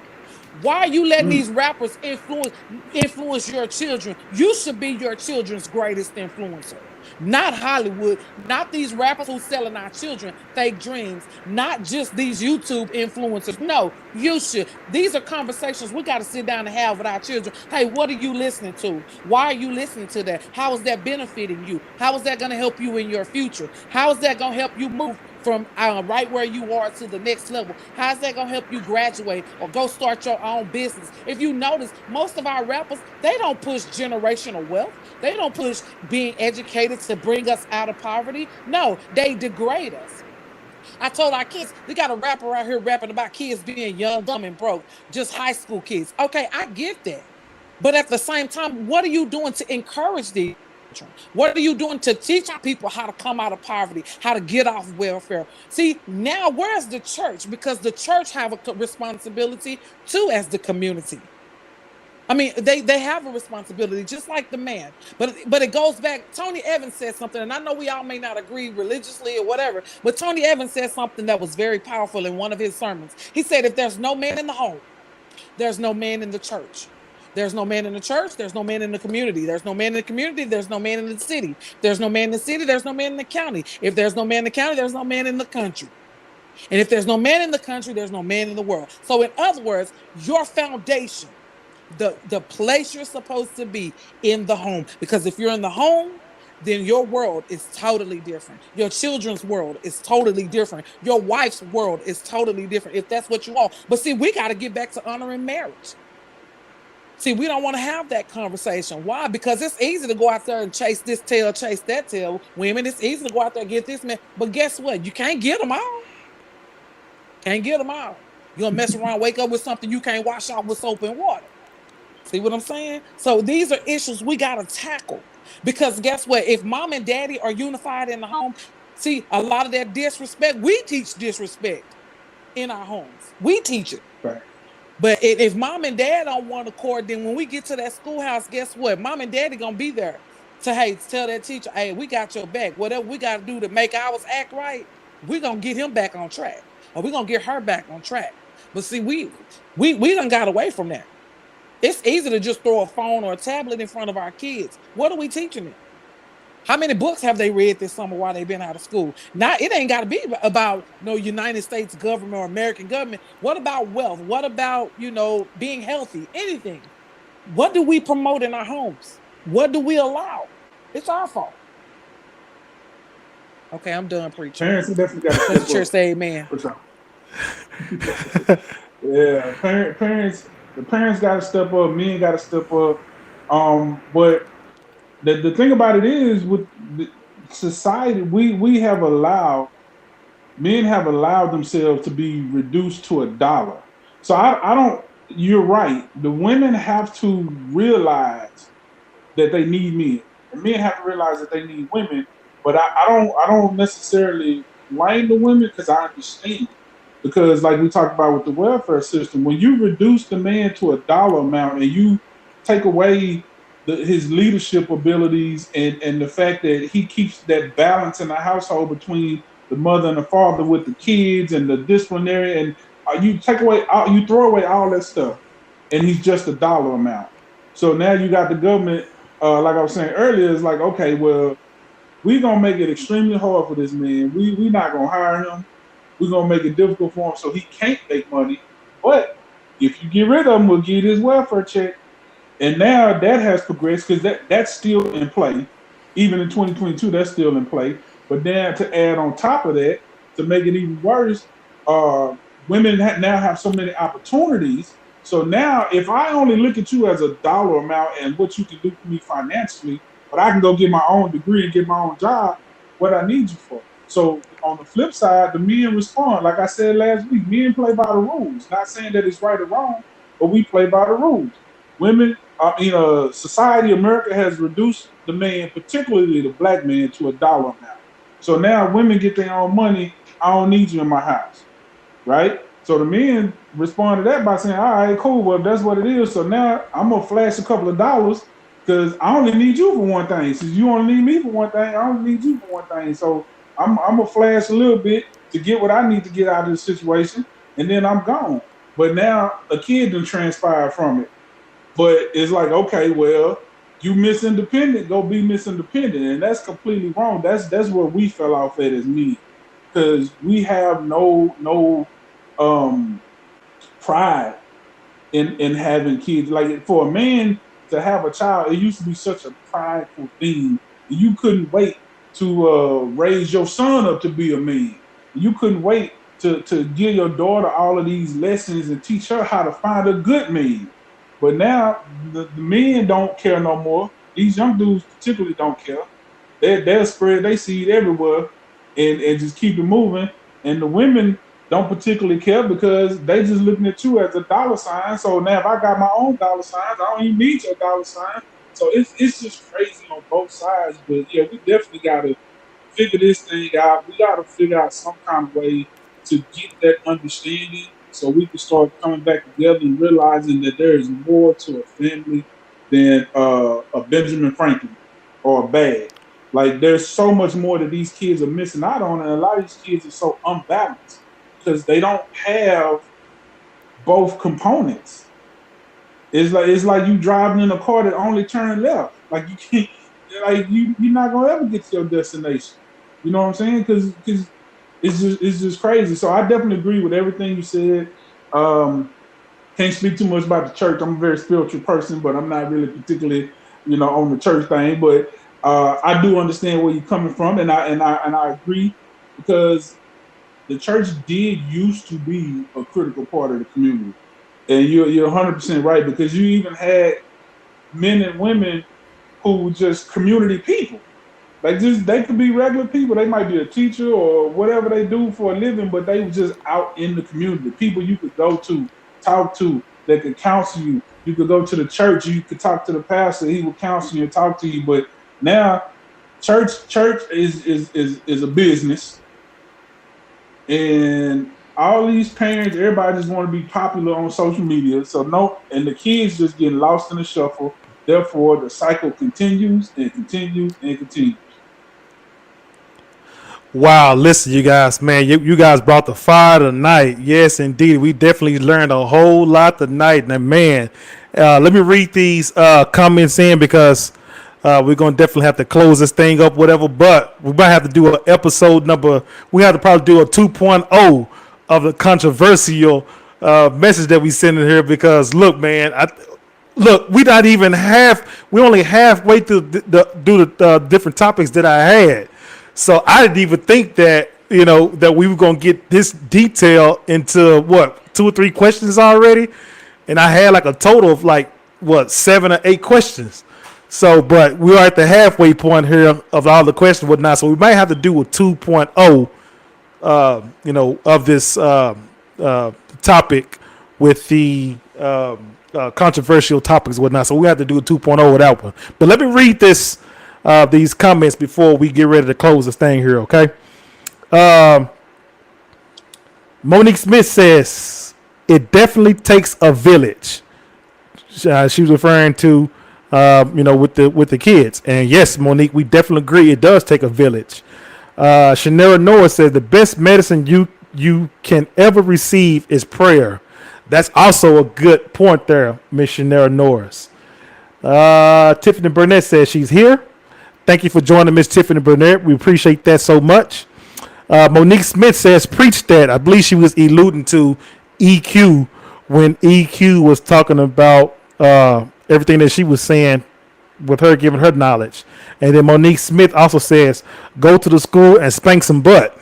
Why are you letting these rappers influence your children? You should be your children's greatest influencer. Not Hollywood, not these rappers who selling our children fake dreams, not just these YouTube influencers. No, you should. These are conversations we got to sit down and have with our children. Hey, what are you listening to? Why are you listening to that? How is that benefiting you? How is that going to help you in your future? How is that going to help you move from right where you are to the next level? How's that gonna help you graduate or go start your own business? If you notice, most of our rappers, they don't push generational wealth. They don't push being educated to bring us out of poverty. No, they degrade us. I told our kids, we got a rapper out here rapping about kids being young, dumb, and broke, just high school kids. Okay, I get that. But at the same time, what are you doing to encourage these? What are you doing to teach our people how to come out of poverty, how to get off welfare? See, now where's the church? Because the church have a responsibility too as the community. I mean, they have a responsibility, just like the man. But it goes back. Tony Evans said something, and I know we all may not agree religiously or whatever, but Tony Evans said something that was very powerful in one of his sermons. He said, if there's no man in the home, there's no man in the church. There's no man in the church. There's no man in the community. There's no man in the community. There's no man in the city. There's no man in the city. There's no man in the county. If there's no man in the county, there's no man in the country. And if there's no man in the country, there's no man in the world. So in other words, your foundation, the place you're supposed to be in the home. Because if you're in the home, then your world is totally different. Your children's world is totally different. Your wife's world is totally different if that's what you want. But see, we got to get back to honoring marriage. See, we don't want to have that conversation. Why? Because it's easy to go out there and chase this tail, chase that tail. Women, it's easy to go out there and get this man. But guess what? You can't get them all. Can't get them all. You're going to mess around, wake up with something you can't wash off with soap and water. See what I'm saying? So these are issues we got to tackle. Because guess what? If mom and daddy are unified in the home, see, a lot of that disrespect, we teach disrespect in our homes. We teach it. Right. But if mom and dad don't want to accord, then when we get to that schoolhouse, guess what? Mom and daddy going to be there to, hey, tell that teacher, hey, we got your back. Whatever we got to do to make ours act right, we're going to get him back on track. Or we're going to get her back on track. But see, we done got away from that. It's easy to just throw a phone or a tablet in front of our kids. What are we teaching them? How many books have they read this summer while they've been out of school? Now, it ain't got to be about United States government or American government. What about wealth? What about, being healthy? Anything. What do we promote in our homes? What do we allow? It's our fault. Okay, I'm done preaching. Parents definitely got to church say amen. For sure. Yeah, the parents got to step up. Men got to step up. But the thing about it is, with society, we have men have allowed themselves to be reduced to $1. So I don't. You're right. The women have to realize that they need men. The men have to realize that they need women. But I don't necessarily blame the women, because I understand. Because like we talked about with the welfare system, when you reduce the man to $1 amount and you take away his leadership abilities and the fact that he keeps that balance in the household between the mother and the father with the kids and the disciplinary, and you throw away all that stuff, and he's just $1 amount. So now you got the government, like I was saying earlier, is like, okay, well, we're gonna make it extremely hard for this man. We're not gonna hire him. We're gonna make it difficult for him so he can't make money. But if you get rid of him, we'll get his welfare check. And now that has progressed, because that's still in play. Even in 2022, that's still in play. But then to add on top of that, to make it even worse, women now have so many opportunities. So now, if I only look at you as a dollar amount and what you can do for me financially, but I can go get my own degree and get my own job, what I need you for. So on the flip side, the men respond. Like I said last week, men play by the rules. Not saying that it's right or wrong, but we play by the rules. Women, society, America has reduced the man, particularly the black man, to a dollar amount. So now women get their own money. I don't need you in my house, right? So the men respond to that by saying, "All right, cool. Well, if that's what it is. So now I'm gonna flash a couple of dollars because I only need you for one thing. Since you only need me for one thing, I only need you for one thing. So I'm gonna flash a little bit to get what I need to get out of the situation, and then I'm gone. But now a kid done transpired from it. But it's like, okay, well, you Miss Independent, go be Miss Independent, and that's completely wrong. That's where we fell off at as men, because we have no um pride in having kids. Like for a man to have a child, it used to be such a prideful thing. You couldn't wait to raise your son up to be a man. You couldn't wait to give your daughter all of these lessons and teach her how to find a good man. But now the men don't care no more. These young dudes particularly don't care. They'll spread they seed everywhere and just keep it moving. And the women don't particularly care because they just looking at you as a dollar sign. So now if I got my own dollar signs, I don't even need your dollar sign. So it's just crazy on both sides. But yeah, we definitely gotta figure this thing out. We gotta figure out some kind of way to get that understanding so we can start coming back together and realizing that there is more to a family than a Benjamin Franklin or a bag. Like there's so much more that these kids are missing out on, and a lot of these kids are so unbalanced because they don't have both components. It's like you driving in a car that only turn left. Like you can't, like you're not gonna ever get to your destination. You know what I'm saying? Because it's just crazy. So I definitely agree with everything you said. Um, can't speak too much about the church. I'm a very spiritual person, but I'm not really particularly, on the church thing. But I do understand where you're coming from, and I agree because the church did used to be a critical part of the community, and you're 100% right because you even had men and women who were just community people. Like just they could be regular people. They might be a teacher or whatever they do for a living, but they were just out in the community. People you could go to, talk to, that could counsel you. You could go to the church, you could talk to the pastor, he would counsel you and talk to you. But now church is a business, and all these parents, everybody just want to be popular on social media. So no, and the kids just getting lost in the shuffle. Therefore, the cycle continues and continues and continues. Wow, listen, you guys, man, you guys brought the fire tonight. Yes, indeed. We definitely learned a whole lot tonight. And man, let me read these comments in because we're going to definitely have to close this thing up, whatever. But we might have to do an episode number. We have to probably do a 2.0 of the controversial message that we send in here because, look, man, look, we only halfway through the different topics that I had. So I didn't even think that, that we were going to get this detail into what, 2 or 3 questions already. And I had like a total of like, what, 7 or 8 questions. So, but we are at the halfway point here of all the questions and whatnot. So we might have to do a 2.0, of this topic with the controversial topics and whatnot. So we have to do a 2.0 with that one. But let me read these comments before we get ready to close this thing here, okay? Monique Smith says, it definitely takes a village. She was referring to, with the kids. And yes, Monique, we definitely agree it does take a village. Shanera Noah says, the best medicine you can ever receive is prayer. That's also a good point there, Miss Shanera Norris. Tiffany Burnett says she's here. Thank you for joining, Miss Tiffany Burnett. We appreciate that so much. Monique Smith says, preach that. I believe she was alluding to EQ when EQ was talking about everything that she was saying with her giving her knowledge. And then Monique Smith also says, go to the school and spank some butt.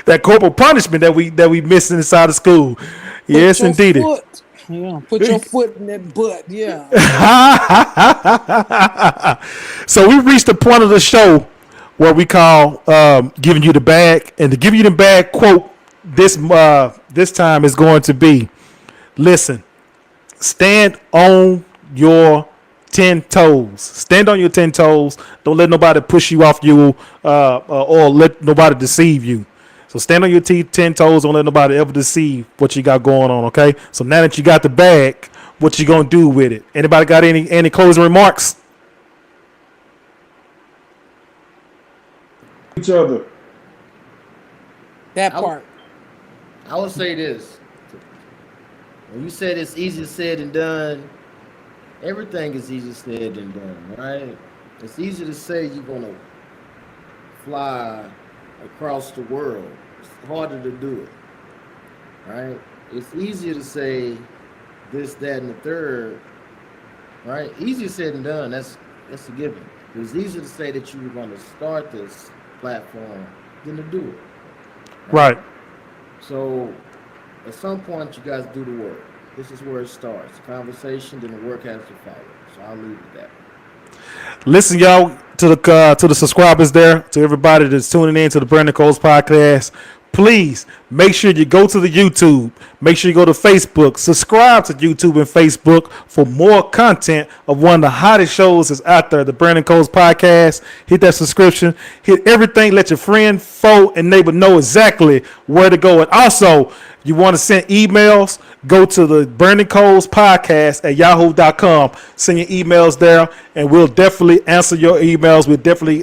That corporal punishment that we missing inside of school. Yes, indeedy. Put your foot in that butt. Yeah. So we've reached the point of the show where we call giving you the bag, and to give you the bag quote this time is going to be: listen, stand on your 10 toes. Stand on your 10 toes. Don't let nobody push you off you or let nobody deceive you. So stand on your 10 toes. Don't let nobody ever deceive what you got going on, okay? So now that you got the bag, what you going to do with it? Anybody got any closing remarks? Each other. That part. I would say this. When you said it's easier said than done, everything is easier said than done, right? It's easier to say you're going to fly across the world. It's harder to do it, right? It's easier to say this, that, and the third, right? Easier said than done, that's a given. It's easier to say that you were going to start this platform than to do it. Right. So at some point, you guys do the work. This is where it starts. The conversation, then the work has to follow. So I'll leave it at that. Listen, y'all, to the subscribers there, to everybody that's tuning in to the Brandon Coles podcast. Please make sure you go to the YouTube. Make sure you go to Facebook. Subscribe to YouTube and Facebook for more content of one of the hottest shows that's out there, the Brandon Coles podcast. Hit that subscription. Hit everything. Let your friend, foe, and neighbor know exactly where to go. And also, you want to send emails, go to the Brandon Coles podcast at yahoo.com. Send your emails there, and we'll definitely answer your emails. We'll definitely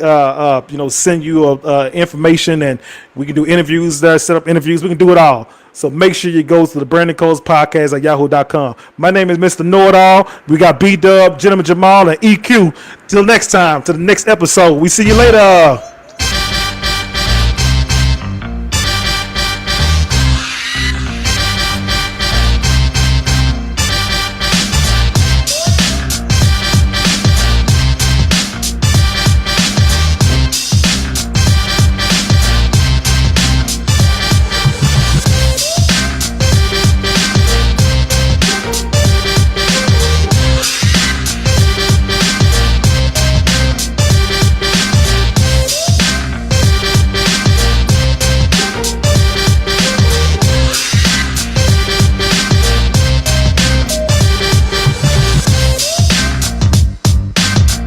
send you information, and we can do interviews there, set up interviews. We can do it all. So make sure you go to the Brandon Coles podcast at yahoo.com. My name is Mr. Know-It-All. We got B-Dub, Gentleman Jamal, and EQ. Till next time, to the next episode. We see you later.